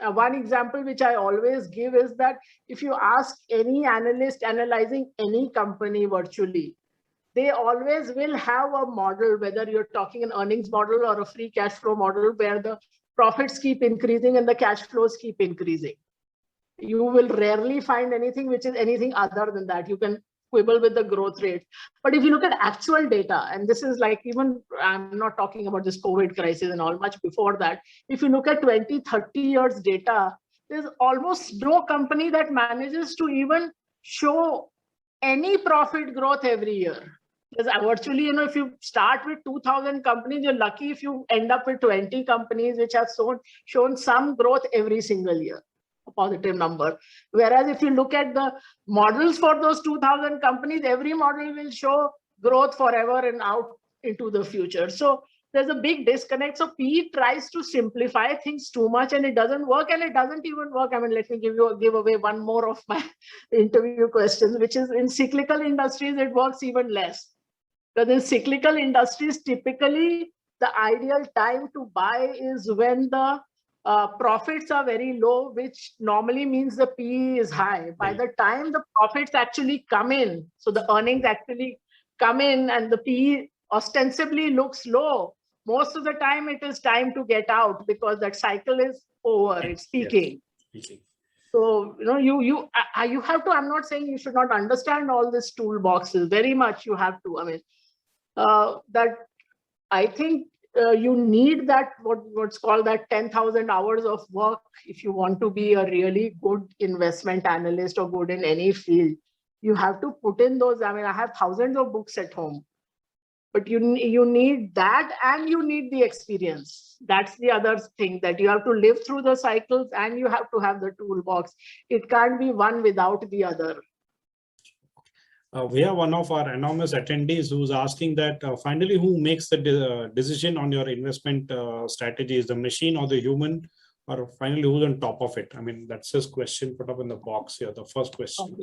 One example which I always give is that if you ask any analyst analyzing any company virtually, they always will have a model, whether you're talking an earnings model or a free cash flow model, where the profits keep increasing and the cash flows keep increasing. You will rarely find anything which is anything other than that. You can quibble with the growth rate. But if you look at actual data, and this is like, even I'm not talking about this COVID crisis and all, much before that, if you look at 20, 30 years data, there's almost no company that manages to even show any profit growth every year. Because virtually, if you start with 2,000 companies, you're lucky if you end up with 20 companies which have shown some growth every single year, a positive number. Whereas if you look at the models for those 2,000 companies, every model will show growth forever and out into the future. So there's a big disconnect. So PE tries to simplify things too much, and it doesn't work, and it doesn't even work. I mean, let me give away one more of my interview questions, which is, in cyclical industries, it works even less. Because in cyclical industries, typically the ideal time to buy is when the profits are very low, which normally means the PE is high. By the time the profits actually come in, so the earnings actually come in and the PE ostensibly looks low, most of the time it is time to get out because that cycle is over, it's peaking. Yes. So, you have to, I'm not saying you should not understand all these toolboxes, very much you have to. I mean, that I think you need that, what's called that 10,000 hours of work if you want to be a really good investment analyst or good in any field. You have to put in those. I mean, I have thousands of books at home, but you need that, and you need the experience. That's the other thing, that you have to live through the cycles and you have to have the toolbox. It can't be one without the other. We have one of our anonymous attendees who's asking that finally, who makes the decision on your investment strategy? Is the machine or the human, or finally who's on top of it? I mean, that's his question put up in the box here, the first question.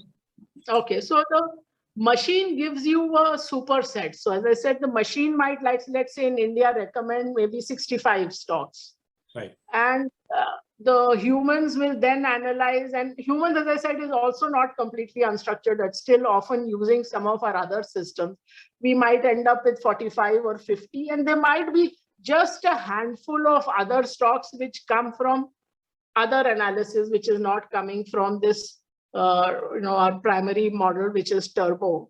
Okay, so the machine gives you a superset. So as I said, the machine might, like, let's say in India, recommend maybe 65 stocks. Right. And the humans will then analyze, and humans, as I said, is also not completely unstructured. That's still often using some of our other systems. We might end up with 45 or 50, and there might be just a handful of other stocks which come from other analysis, which is not coming from this, our primary model, which is turbo.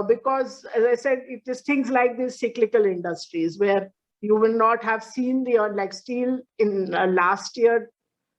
Because, as I said, it is things like these cyclical industries where you will not have seen like steel in last year.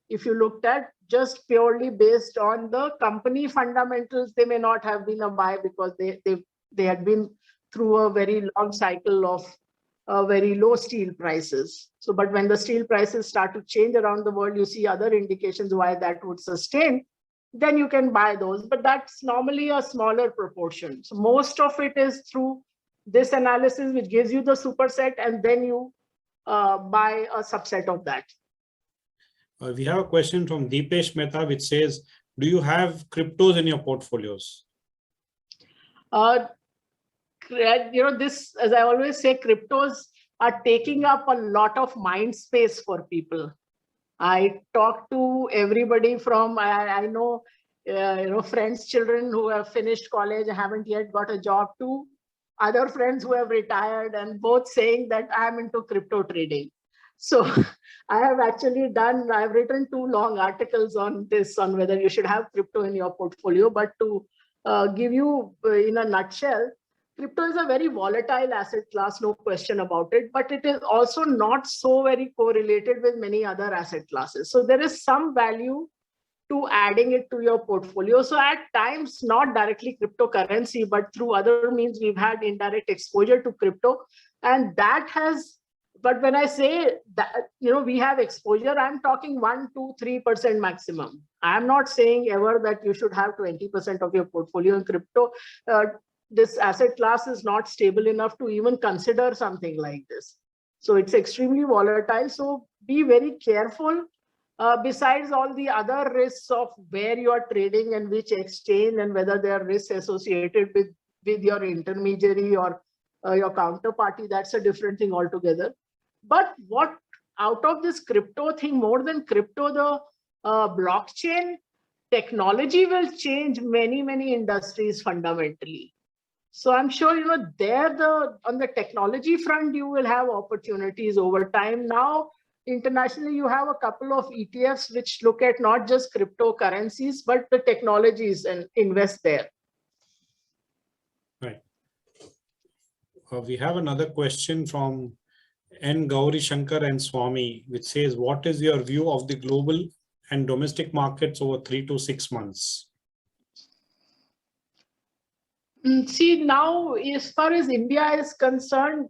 If you looked at just purely based on the company fundamentals, they may not have been a buy because they had been through a very long cycle of very low steel prices. So, but when the steel prices start to change around the world, you see other indications why that would sustain. Then you can buy those, but that's normally a smaller proportion. So most of it is through this analysis, which gives you the superset, and then you buy a subset of that. We have a question from Deepesh Mehta, which says, do you have cryptos in your portfolios? This, as I always say, cryptos are taking up a lot of mind space for people. I talk to everybody from, I know, friends' children who have finished college and haven't yet got a job, to other friends who have retired, and both saying that I'm into crypto trading. So I have actually I've written 2 long articles on this, on whether you should have crypto in your portfolio. But to give you in a nutshell, crypto is a very volatile asset class, no question about it, but it is also not so very correlated with many other asset classes. So there is some value to adding it to your portfolio. So at times, not directly cryptocurrency, but through other means, we've had indirect exposure to crypto. And that has, but when I say that, we have exposure, I'm talking 1, 2, 3% maximum. I'm not saying ever that you should have 20% of your portfolio in crypto. This asset class is not stable enough to even consider something like this. So it's extremely volatile. So be very careful. Besides all the other risks of where you are trading and which exchange, and whether there are risks associated with your intermediary or your counterparty, that's a different thing altogether. But what out of this crypto thing, more than crypto, the blockchain technology will change many, many industries fundamentally. So I'm sure, on the technology front, you will have opportunities over time. Now, internationally, you have a couple of ETFs which look at not just cryptocurrencies, but the technologies and invest there. Right. We have another question from N. Gauri Shankar and Swami, which says, what is your view of the global and domestic markets over 3 to 6 months? See, now, as far as India is concerned,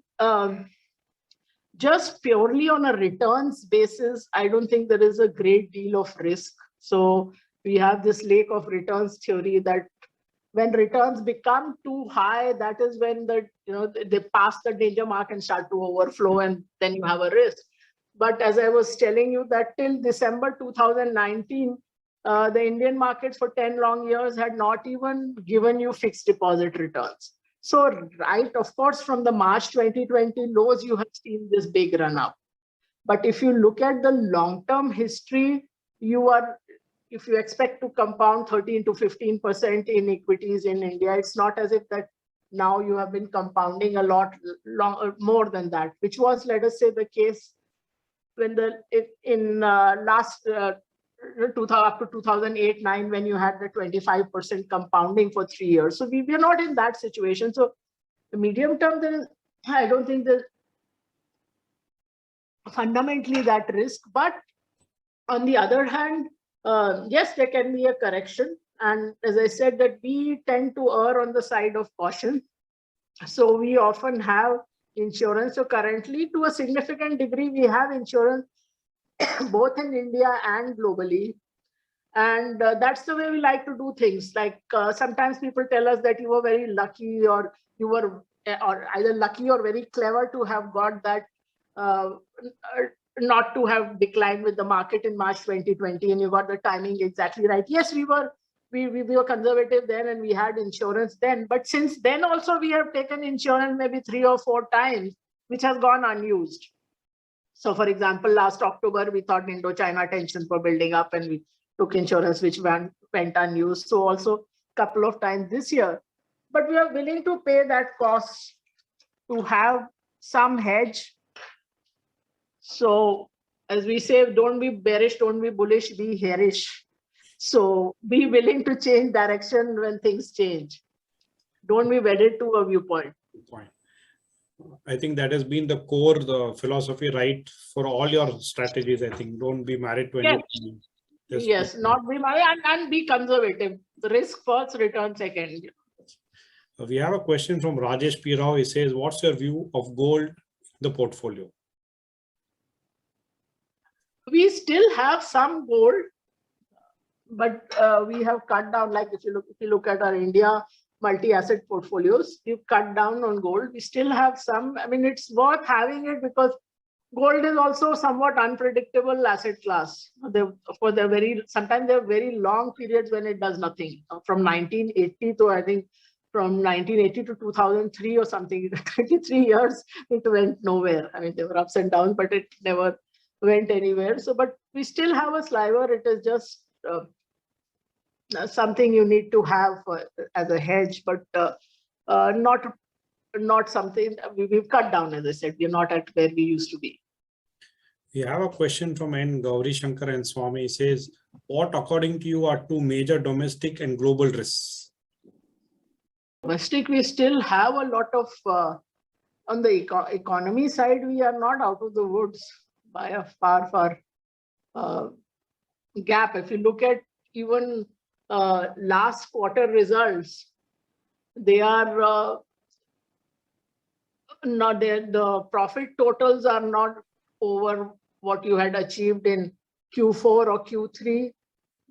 just purely on a returns basis, I don't think there is a great deal of risk. So we have this lake of returns theory that when returns become too high, that is when they pass the danger mark and start to overflow, and then you have a risk. But as I was telling you, that till December 2019, the Indian markets for 10 long years had not even given you fixed deposit returns. So, right, of course, from the March 2020 lows, you have seen this big run up. But if you look at the long-term history, if you expect to compound 13 to 15% in equities in India, it's not as if that now you have been compounding a lot more than that, which was, let us say, the case when in last 2000, up to 2008-9, when you had the 25% compounding for 3 years. So we are not in that situation. So the medium term, I don't think there's fundamentally that risk. But on the other hand, yes, there can be a correction. And as I said, that we tend to err on the side of caution. So we often have insurance. So currently, to a significant degree, we have insurance both in India and globally. And that's the way we like to do things. Like sometimes people tell us that you were very lucky, or you were or either lucky or very clever to have got that, not to have declined with the market in March 2020, and you got the timing exactly right. Yes, we were conservative then, and we had insurance then. But since then also, we have taken insurance maybe 3 or 4 times, which has gone unused. So for example, last October, we thought Indo-China tensions were building up, and we took insurance, which went unused. So also a couple of times this year. But we are willing to pay that cost to have some hedge. So as we say, don't be bearish, don't be bullish, be harish. So be willing to change direction when things change. Don't be wedded to a viewpoint. I think that has been the core, the philosophy, right, for all your strategies. I think don't be married to anything. Yes, not be married, and be conservative. The risk first, return second. We have a question from Rajesh P. Rao. He says, what's your view of gold in the portfolio? We still have some gold, but we have cut down. Like if you look at our India multi-asset portfolios, we've cut down on gold. We still have some. I mean, it's worth having it because gold is also somewhat unpredictable asset class. Sometimes there are very long periods when it does nothing. From 1980 to, I think, from 1980 to 2003 or something, 23 years, it went nowhere. I mean, there were ups and downs, but it never went anywhere. So, but we still have a sliver. It is just something you need to have as a hedge, but not something we've cut down. As I said, we're not at where we used to be. We have a question from N. Gauri Shankar and Swami. He says, what according to you are 2 major domestic and global risks? Domestic, we still have a lot of, on the economy side, we are not out of the woods by a far gap. If you look at even last quarter results, they are not there. The profit totals are not over what you had achieved in Q4 or Q3.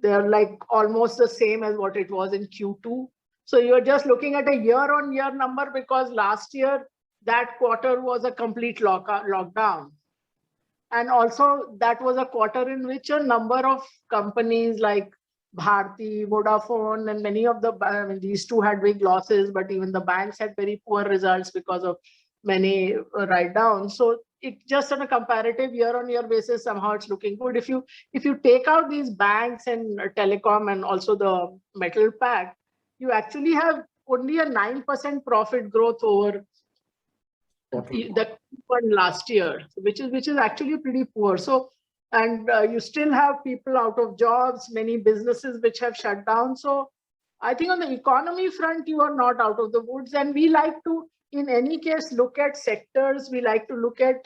They're like almost the same as what it was in Q2. So you're just looking at a year-on-year number, because last year that quarter was a complete lockdown. And also that was a quarter in which a number of companies like Bharti, Vodafone, and many of these two had big losses, but even the banks had very poor results because of many write-downs. So it just on a comparative year-on-year basis, somehow it's looking good. If you take out these banks and telecom and also the metal pack, you actually have only a 9% profit growth over the one last year, which is actually pretty poor. So, and you still have people out of jobs, many businesses which have shut down. So I think on the economy front, you are not out of the woods. And we like to, in any case, look at sectors. We like to look at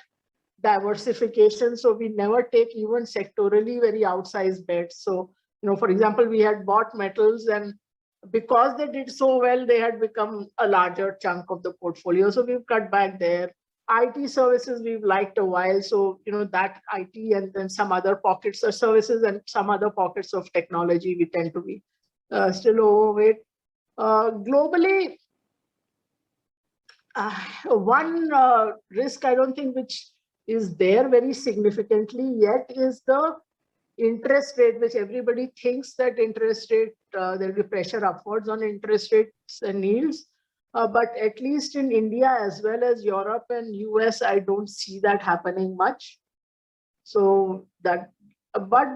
diversification. So we never take even sectorally very outsized bets. So, for example, we had bought metals, and because they did so well, they had become a larger chunk of the portfolio. So we've cut back there. IT services we've liked a while. So, that IT and then some other pockets of services and some other pockets of technology, we tend to be still overweight. Globally, one risk I don't think which is there very significantly yet is the interest rate, which everybody thinks that interest rate, there'll be pressure upwards on interest rates and yields. But at least in India as well as Europe and US, I don't see that happening much. So that, but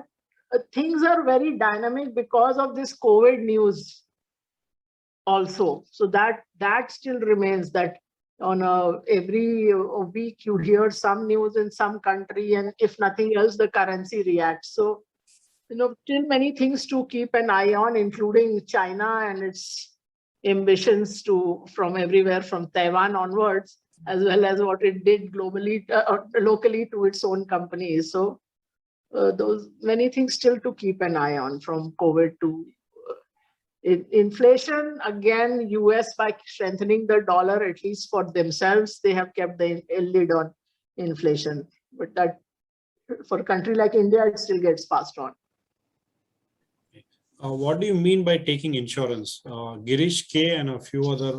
things are very dynamic because of this COVID news. also. So that still remains, that on every week you hear some news in some country, and if nothing else, the currency reacts. So, still many things to keep an eye on, including China and its ambitions from everywhere, from Taiwan onwards, as well as what it did globally, locally to its own companies. So those many things still to keep an eye on, from COVID to inflation. Again, US, by strengthening the dollar, at least for themselves, they have kept the lid on inflation. But that, for a country like India, it still gets passed on. What do you mean by taking insurance? Girish K and a few other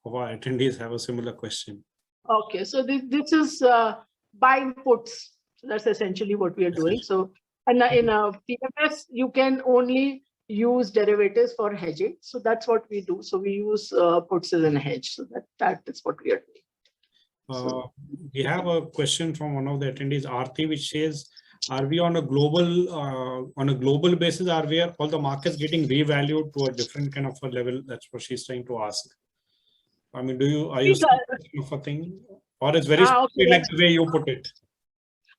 of our attendees have a similar question. Okay, so this is buying puts. So that's essentially what we are doing. So, and in a PMS, you can only use derivatives for hedging. So that's what we do. So we use puts as a hedge. So that is what we are doing. We have a question from one of the attendees, Aarti, which says, are we on a global basis? Are all the markets getting revalued to a different kind of a level? That's what she's trying to ask. I mean, are you seeing of a thing, or it's very okay, like the way you put it?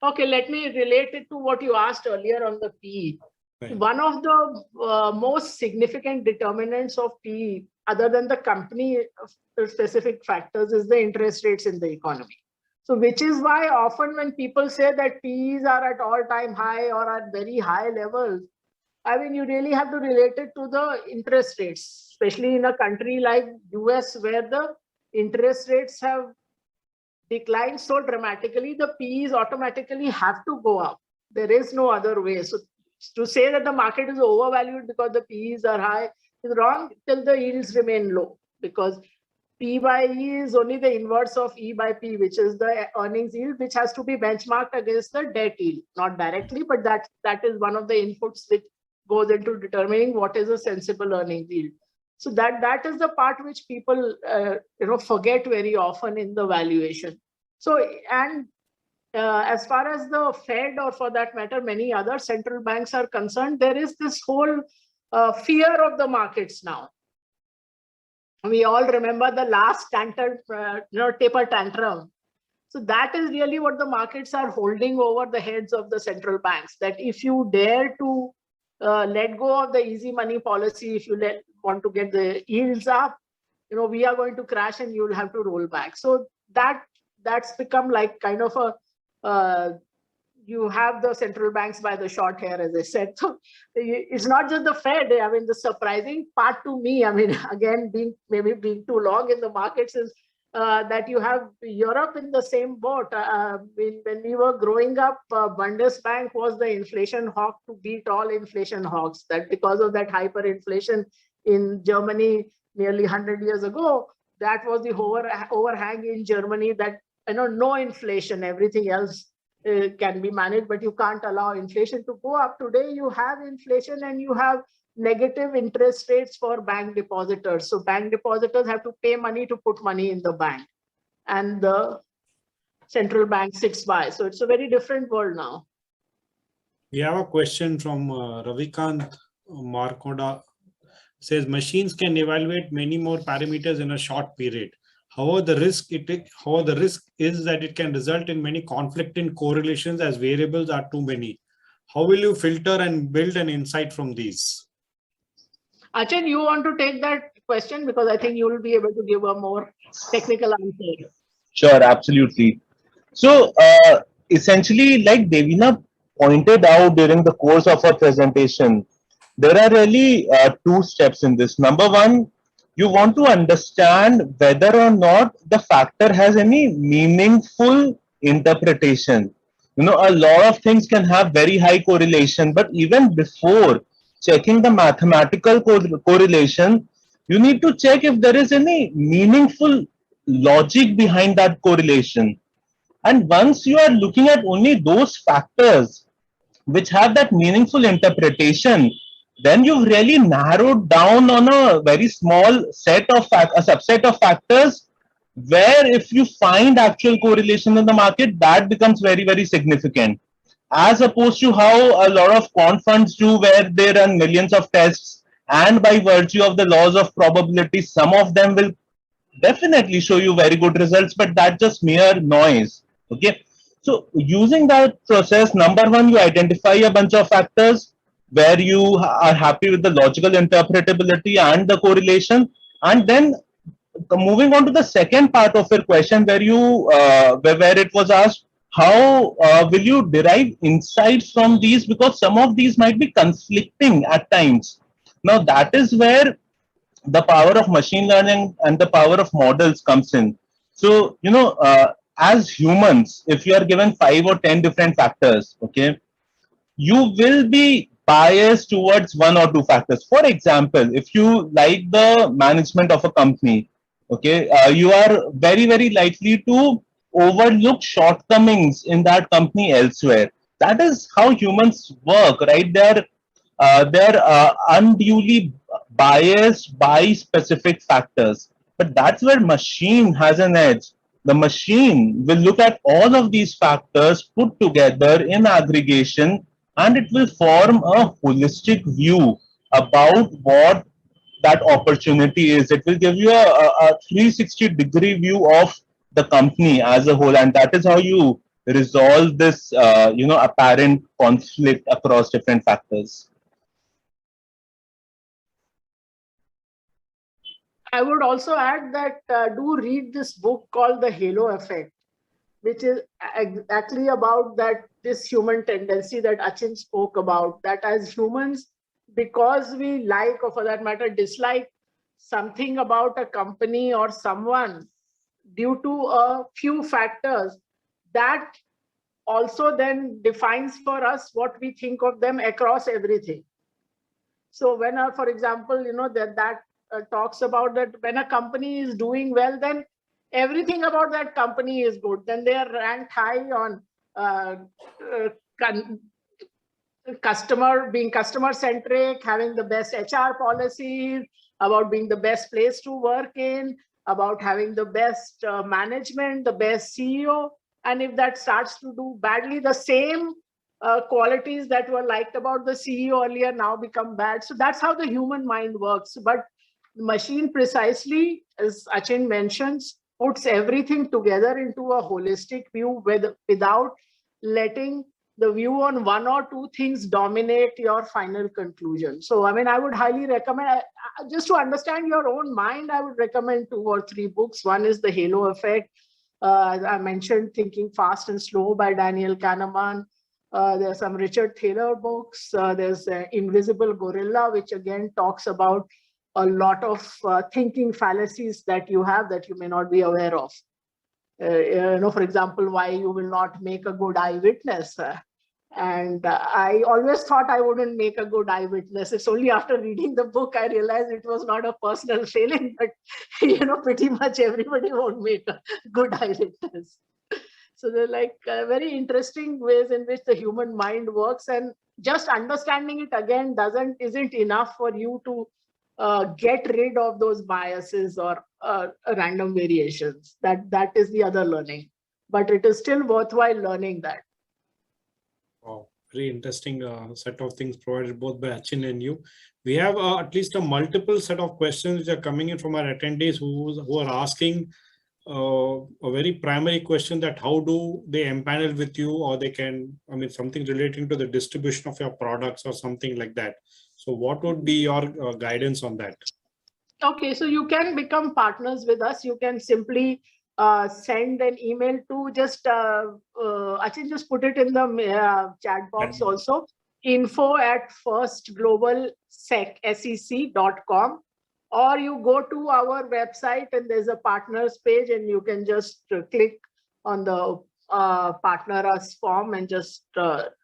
Okay, let me relate it to what you asked earlier on the PE. Right. One of the most significant determinants of PE, other than the company specific factors, is the interest rates in the economy. So, which is why often when people say that PEs are at all-time high or at very high levels, I mean, you really have to relate it to the interest rates, especially in a country like US, where the interest rates have declined so dramatically, the PEs automatically have to go up. There is no other way. So to say that the market is overvalued because the PEs are high is wrong till the yields remain low, because P by E is only the inverse of E by P, which is the earnings yield, which has to be benchmarked against the debt yield, not directly, but that is one of the inputs which goes into determining what is a sensible earnings yield. So that is the part which people forget very often in the valuation. So, and as far as the Fed, or for that matter many other central banks are concerned, there is this whole fear of the markets now. We all remember the last taper tantrum. So that is really what the markets are holding over the heads of the central banks, that if you dare to let go of the easy money policy, if you want to get the yields up, we are going to crash and you'll have to roll back. So that's become like kind of a you have the central banks by the short hair, as I said. So it's not just the Fed. I mean, the surprising part to me, I mean, again, being too long in the markets, is that you have Europe in the same boat. When we were growing up, Bundesbank was the inflation hawk to beat all inflation hawks. That because of that hyperinflation in Germany nearly 100 years ago, that was the overhang in Germany, that no inflation, everything else can be managed, but you can't allow inflation to go up. Today, you have inflation and you have negative interest rates for bank depositors. So bank depositors have to pay money to put money in the bank, and the central bank sits by. So it's a very different world now. We have a question from Ravikant Markoda. Says machines can evaluate many more parameters in a short period. However, the risk is that it can result in many conflicting correlations as variables are too many. How will you filter and build an insight from these? Achin, you want to take that question, because I think you will be able to give a more technical answer. Sure, absolutely. So essentially, like Devina pointed out during the course of her presentation, there are really two steps in this. Number one, you want to understand whether or not the factor has any meaningful interpretation. A lot of things can have very high correlation, but even before checking the mathematical correlation, you need to check if there is any meaningful logic behind that correlation. And once you are looking at only those factors which have that meaningful interpretation, then you've really narrowed down on a very small set of a subset of factors, where if you find actual correlation in the market, that becomes very, very significant. As opposed to how a lot of quant funds do, where they run millions of tests and by virtue of the laws of probability, some of them will definitely show you very good results, but that's just mere noise. Okay. So using that process, number one, you identify a bunch of factors where you are happy with the logical interpretability and the correlation. And then moving on to the second part of your question, where you where it was asked, how will you derive insights from these, because some of these might be conflicting at times. Now that is where the power of machine learning and the power of models comes in. So, as humans, if you are given 5 or 10 different factors, okay, you will be biased towards one or two factors. For example, if you like the management of a company, okay, you are very, very likely to overlook shortcomings in that company elsewhere. That is how humans work, right? They're unduly biased by specific factors. But that's where machine has an edge. The machine will look at all of these factors put together in aggregation, and it will form a holistic view about what that opportunity is. It will give you a 360-degree view of the company as a whole, and that is how you resolve this apparent conflict across different factors. I would also add that do read this book called The Halo Effect, which is exactly about that, this human tendency that Achin spoke about, that as humans, because we like, or for that matter dislike, something about a company or someone due to a few factors, that also then defines for us what we think of them across everything. So when, for example, that talks about that when a company is doing well, then everything about that company is good. Then they are ranked high on uh, being customer centric, having the best HR policies, about being the best place to work in, about having the best management, the best CEO. And if that starts to do badly, the same qualities that were liked about the CEO earlier now become bad. So that's how the human mind works. But machine, precisely as Achin mentions, puts everything together into a holistic view without letting the view on one or two things dominate your final conclusion. So, I mean, I would highly recommend, just to understand your own mind, I would recommend 2 or 3 books. One is The Halo Effect. As I mentioned, Thinking Fast and Slow by Daniel Kahneman. There's some Richard Thaler books. There's Invisible Gorilla, which again talks about a lot of thinking fallacies that you have that you may not be aware of. For example, why you will not make a good eyewitness. And I always thought I wouldn't make a good eyewitness. It's only after reading the book I realized it was not a personal failing, but pretty much everybody won't make a good eyewitness. So they're like very interesting ways in which the human mind works, and just understanding it again isn't enough for you to get rid of those biases or random variations. That is the other learning, but it is still worthwhile learning that. Wow, very interesting set of things provided both by Achin and you. We have at least a multiple set of questions which are coming in from our attendees who are asking a very primary question, that how do they empanel with you, or they can, something relating to the distribution of your products or something like that. So what would be your guidance on that? Okay, so you can become partners with us. You can simply send an email to just, Achin just put it in the chat box also, info@firstglobalsec.com, or you go to our website and there's a partners page and you can just click on the partner us form and just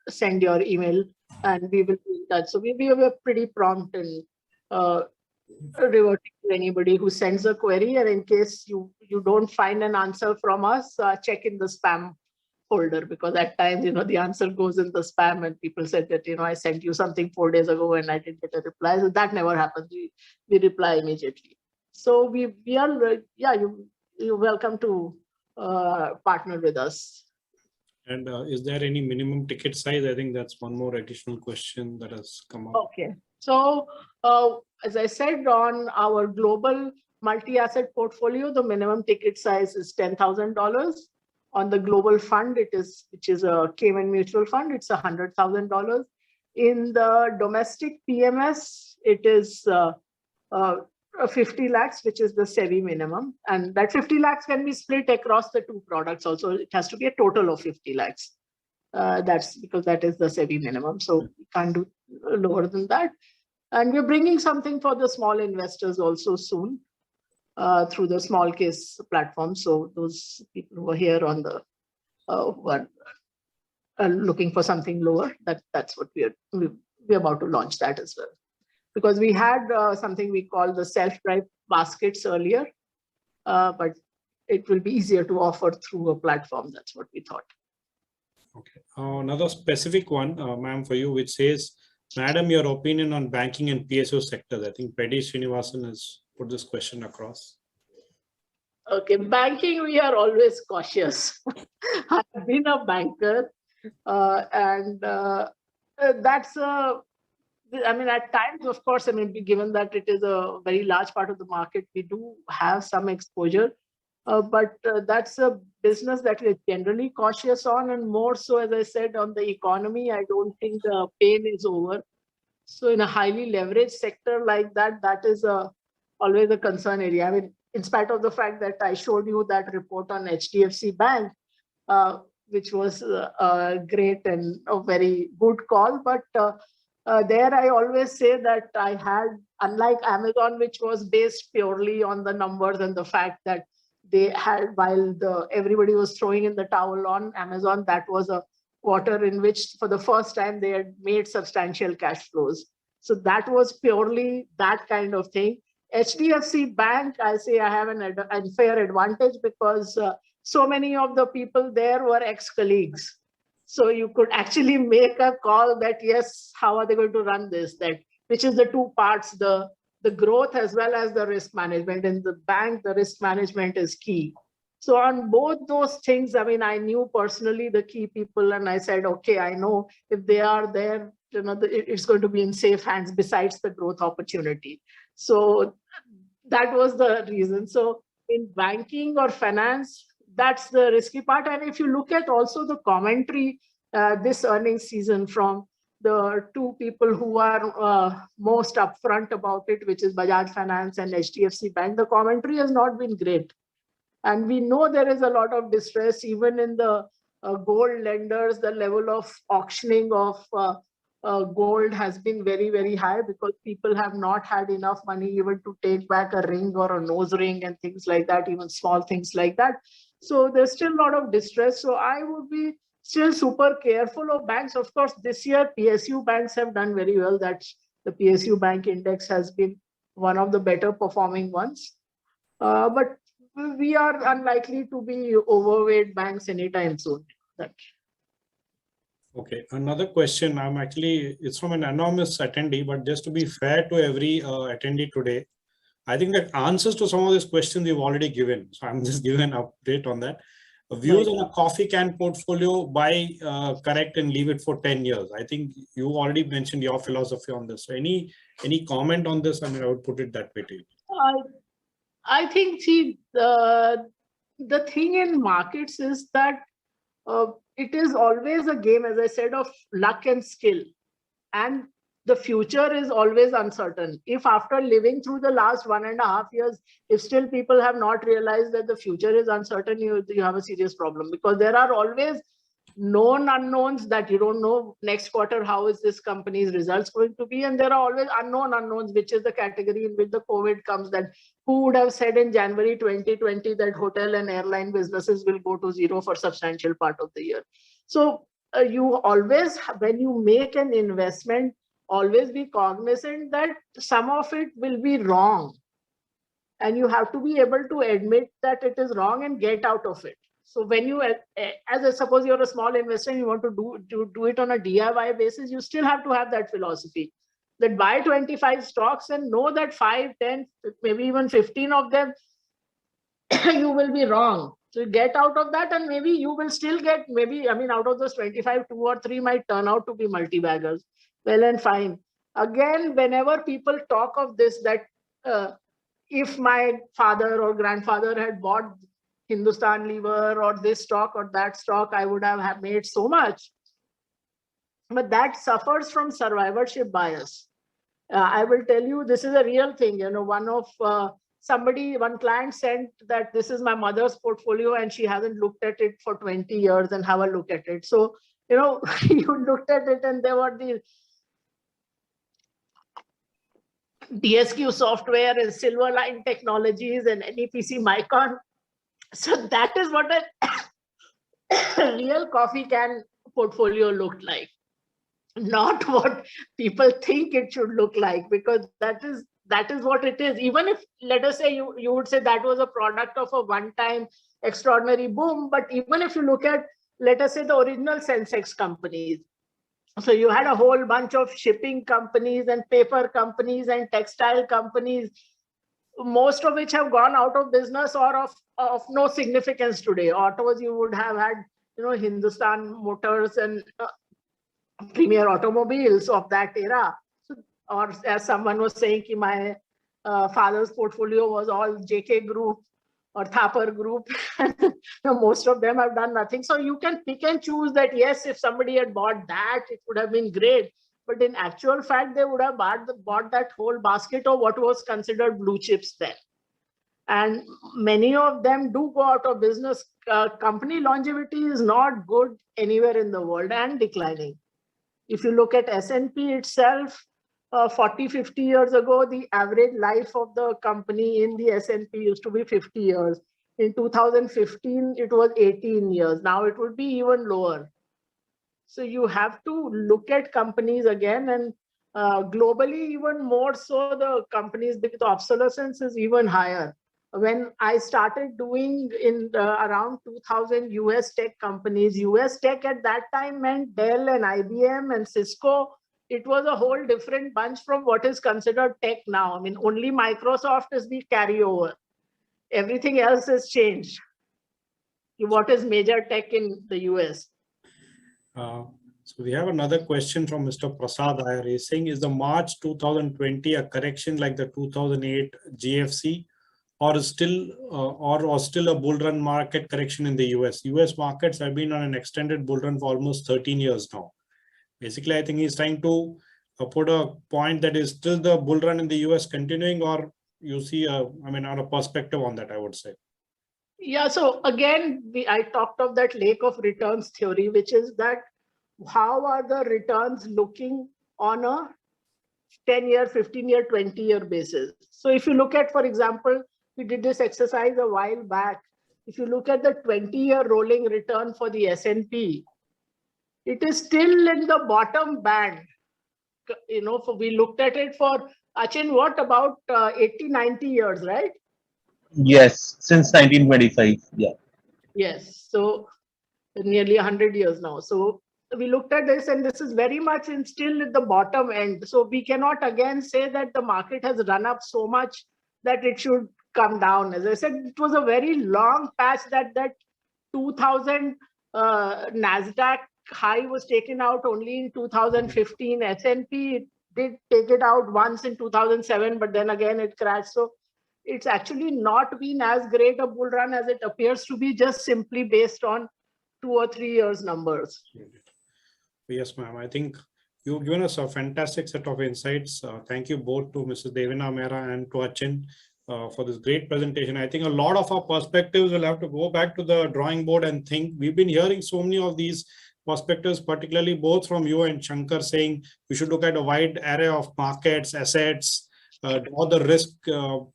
send your email and we will be in touch. So we are pretty prompt in reverting to anybody who sends a query, and in case you don't find an answer from us, check in the spam folder, because at times the answer goes in the spam and people said that I sent you something 4 days ago and I didn't get a reply. So that never happens. We reply immediately. So we are you're welcome to partner with us. And is there any minimum ticket size? I think that's one more additional question that has come up. Okay. So as I said, on our global multi-asset portfolio, the minimum ticket size is $10,000. On the global fund, which is a Cayman mutual fund, it's $100,000. In the domestic PMS, it is 50 lakhs, which is the SEBI minimum. And that 50 lakhs can be split across the two products also. It has to be a total of 50 lakhs. That's because that is the SEBI minimum. So we can't do lower than that. And we're bringing something for the small investors also soon through the small case platform. So those people who are here on the who are looking for something lower, that's what we're about to launch that as well. Because we had something we call the self-drive baskets earlier, but it will be easier to offer through a platform. That's what we thought. Okay. Another specific one, ma'am, for you, which says, Madam, your opinion on banking and PSO sectors. I think Peddy Srinivasan has put this question across. Okay, banking, we are always cautious. I've been a banker, and that's I mean, at times, of course, I mean, given that it is a very large part of the market, we do have some exposure. But that's a business that we're generally cautious on, and more so, as I said, on the economy, I don't think the pain is over. So in a highly leveraged sector like that, that is always a concern area. I mean, in spite of the fact that I showed you that report on HDFC Bank, which was great and a very good call, but there I always say that I had, unlike Amazon, which was based purely on the numbers and the fact that they had, while everybody was throwing in the towel on Amazon, that was a quarter in which for the first time they had made substantial cash flows. So that was purely that kind of thing. HDFC Bank, I say I have an unfair advantage because so many of the people there were ex-colleagues. So you could actually make a call that, yes, how are they going to run this? That which is the two parts, the growth as well as the risk management. In the bank, the risk management is key. So on both those things, I mean, I knew personally the key people, and I said, okay, I know if they are there, you know, it's going to be in safe hands besides the growth opportunity. So that was the reason. So in banking or finance, that's the risky part. And if you look at also the commentary this earnings season from the two people who are most upfront about it, which is Bajaj Finance and HDFC Bank, the commentary has not been great. And we know there is a lot of distress even in the gold lenders. The level of auctioning of gold has been very, very high because people have not had enough money even to take back a ring or a nose ring and things like that, even small things like that. So there's still a lot of distress. So I would be still super careful of banks. Of course, this year PSU banks have done very well. That the PSU bank index has been one of the better performing ones. But we are unlikely to be overweight banks anytime soon. Okay, another question. It's from an anonymous attendee, but just to be fair to every attendee today, I think that answers to some of these questions you've already given. So I'm just giving an update on that. Views on a coffee can portfolio, buy, correct, and leave it for 10 years. I think you already mentioned your philosophy on this. So any comment on this? I mean, I would put it that way to you. I think, see, the thing in markets is that it is always a game, as I said, of luck and skill. And the future is always uncertain. If after living through the last 1.5 years, if still people have not realized that the future is uncertain, you have a serious problem, because there are always known unknowns that you don't know next quarter how is this company's results going to be, and there are always unknown unknowns, which is the category in which the COVID comes. That who would have said in January 2020 that hotel and airline businesses will go to zero for substantial part of the year. So you always, when you make an investment, always be cognizant that some of it will be wrong, and you have to be able to admit that it is wrong and get out of it. So when you, as I suppose you're a small investor and you want to do it on a DIY basis, you still have to have that philosophy that buy 25 stocks and know that 5, 10, maybe even 15 of them, you will be wrong. So you get out of that, and maybe you will still get, maybe, I mean, out of those 25, 2 or 3 might turn out to be multi-baggers. Well and fine. Again, whenever people talk of this, that if my father or grandfather had bought Hindustan Lever or this stock or that stock, I would have made so much. But that suffers from survivorship bias. I will tell you, this is a real thing. You know, one client sent that this is my mother's portfolio and she hasn't looked at it for 20 years, and have a look at it. So, you know, you looked at it and there were the DSQ software and Silverline Technologies and NEPC Micron. So that is what a real coffee can portfolio looked like, not what people think it should look like, because that is what it is. Even if, let us say, you would say that was a product of a one-time extraordinary boom, but even if you look at, let us say, the original Sensex companies, so you had a whole bunch of shipping companies and paper companies and textile companies, most of which have gone out of business or of no significance today. Autos, you would have had, you know, Hindustan Motors and Premier Automobiles of that era. So, or as someone was saying, my father's portfolio was all JK Group or Thapar Group. Most of them have done nothing. So you can pick and choose that, yes, if somebody had bought that, it would have been great. But in actual fact, they would have bought that whole basket of what was considered blue chips then. And many of them do go out of business. Company longevity is not good anywhere in the world and declining. If you look at S&P itself, 40, 50 years ago, the average life of the company in the S&P used to be 50 years. In 2015, it was 18 years. Now it would be even lower. So you have to look at companies again, and globally, even more so, the companies, because the obsolescence is even higher. When I started doing in around 2000 US tech companies, US tech at that time meant Dell and IBM and Cisco. It was a whole different bunch from what is considered tech now. I mean, only Microsoft is the carryover. Everything else has changed. What is major tech in the US? So we have another question from Mr. Prasad Iyer. He's saying, is the March 2020 a correction like the 2008 GFC, or is still a bull run market correction in the US? US markets have been on an extended bull run for almost 13 years now. Basically, I think he's trying to put a point that is still the bull run in the US continuing, or you see, on a perspective on that, I would say. Yeah, so again, I talked of that lake of returns theory, which is that how are the returns looking on a 10-year, 15-year, 20-year basis. So if you look at, for example, we did this exercise a while back. If you look at the 20-year rolling return for the S&P, it is still in the bottom band. You know, we looked at it for, Achin, what about 80, 90 years, right? Yes, since 1925. Yeah. Yes, so nearly 100 years now. So we looked at this, and this is very much still at the bottom end. So we cannot again say that the market has run up so much that it should come down. As I said, it was a very long patch that 2000 NASDAQ high was taken out only in 2015. S&P did take it out once in 2007, but then again it crashed. So it's actually not been as great a bull run as it appears to be, just simply based on 2 or 3 years numbers. Yes, ma'am. I think you've given us a fantastic set of insights. Thank you both to Mrs. Devina Mehra and to Achin for this great presentation. I think a lot of our perspectives will have to go back to the drawing board and think. We've been hearing so many of these perspectives, particularly both from you and Shankar, saying we should look at a wide array of markets, assets, draw the risk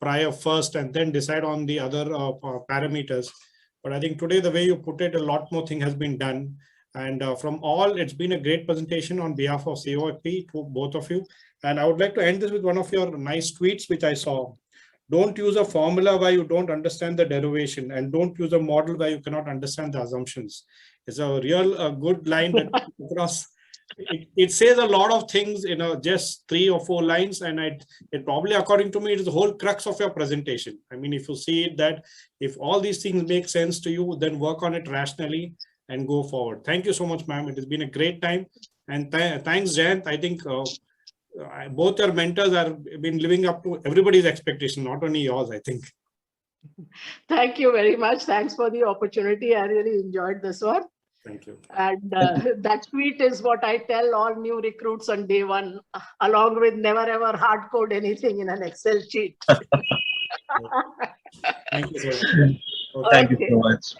prior first, and then decide on the other parameters. But I think today, the way you put it, a lot more thing has been done. And from all, it's been a great presentation on behalf of CoFP to both of you. And I would like to end this with one of your nice tweets, which I saw. Don't use a formula where you don't understand the derivation, and don't use a model where you cannot understand the assumptions. It's a real good line that across it says a lot of things in just 3 or 4 lines, and it probably, according to me, it is the whole crux of your presentation. I mean, if you see it, that if all these things make sense to you, then work on it rationally and go forward. Thank you so much, ma'am. It has been a great time, and thanks, Jayant. I think both your mentors have been living up to everybody's expectation, not only yours, I think. Thank you very much. Thanks for the opportunity. I really enjoyed this one. Thank you. And that tweet is what I tell all new recruits on day one, along with never ever hard code anything in an Excel sheet. Thank you so much. Thank you so much.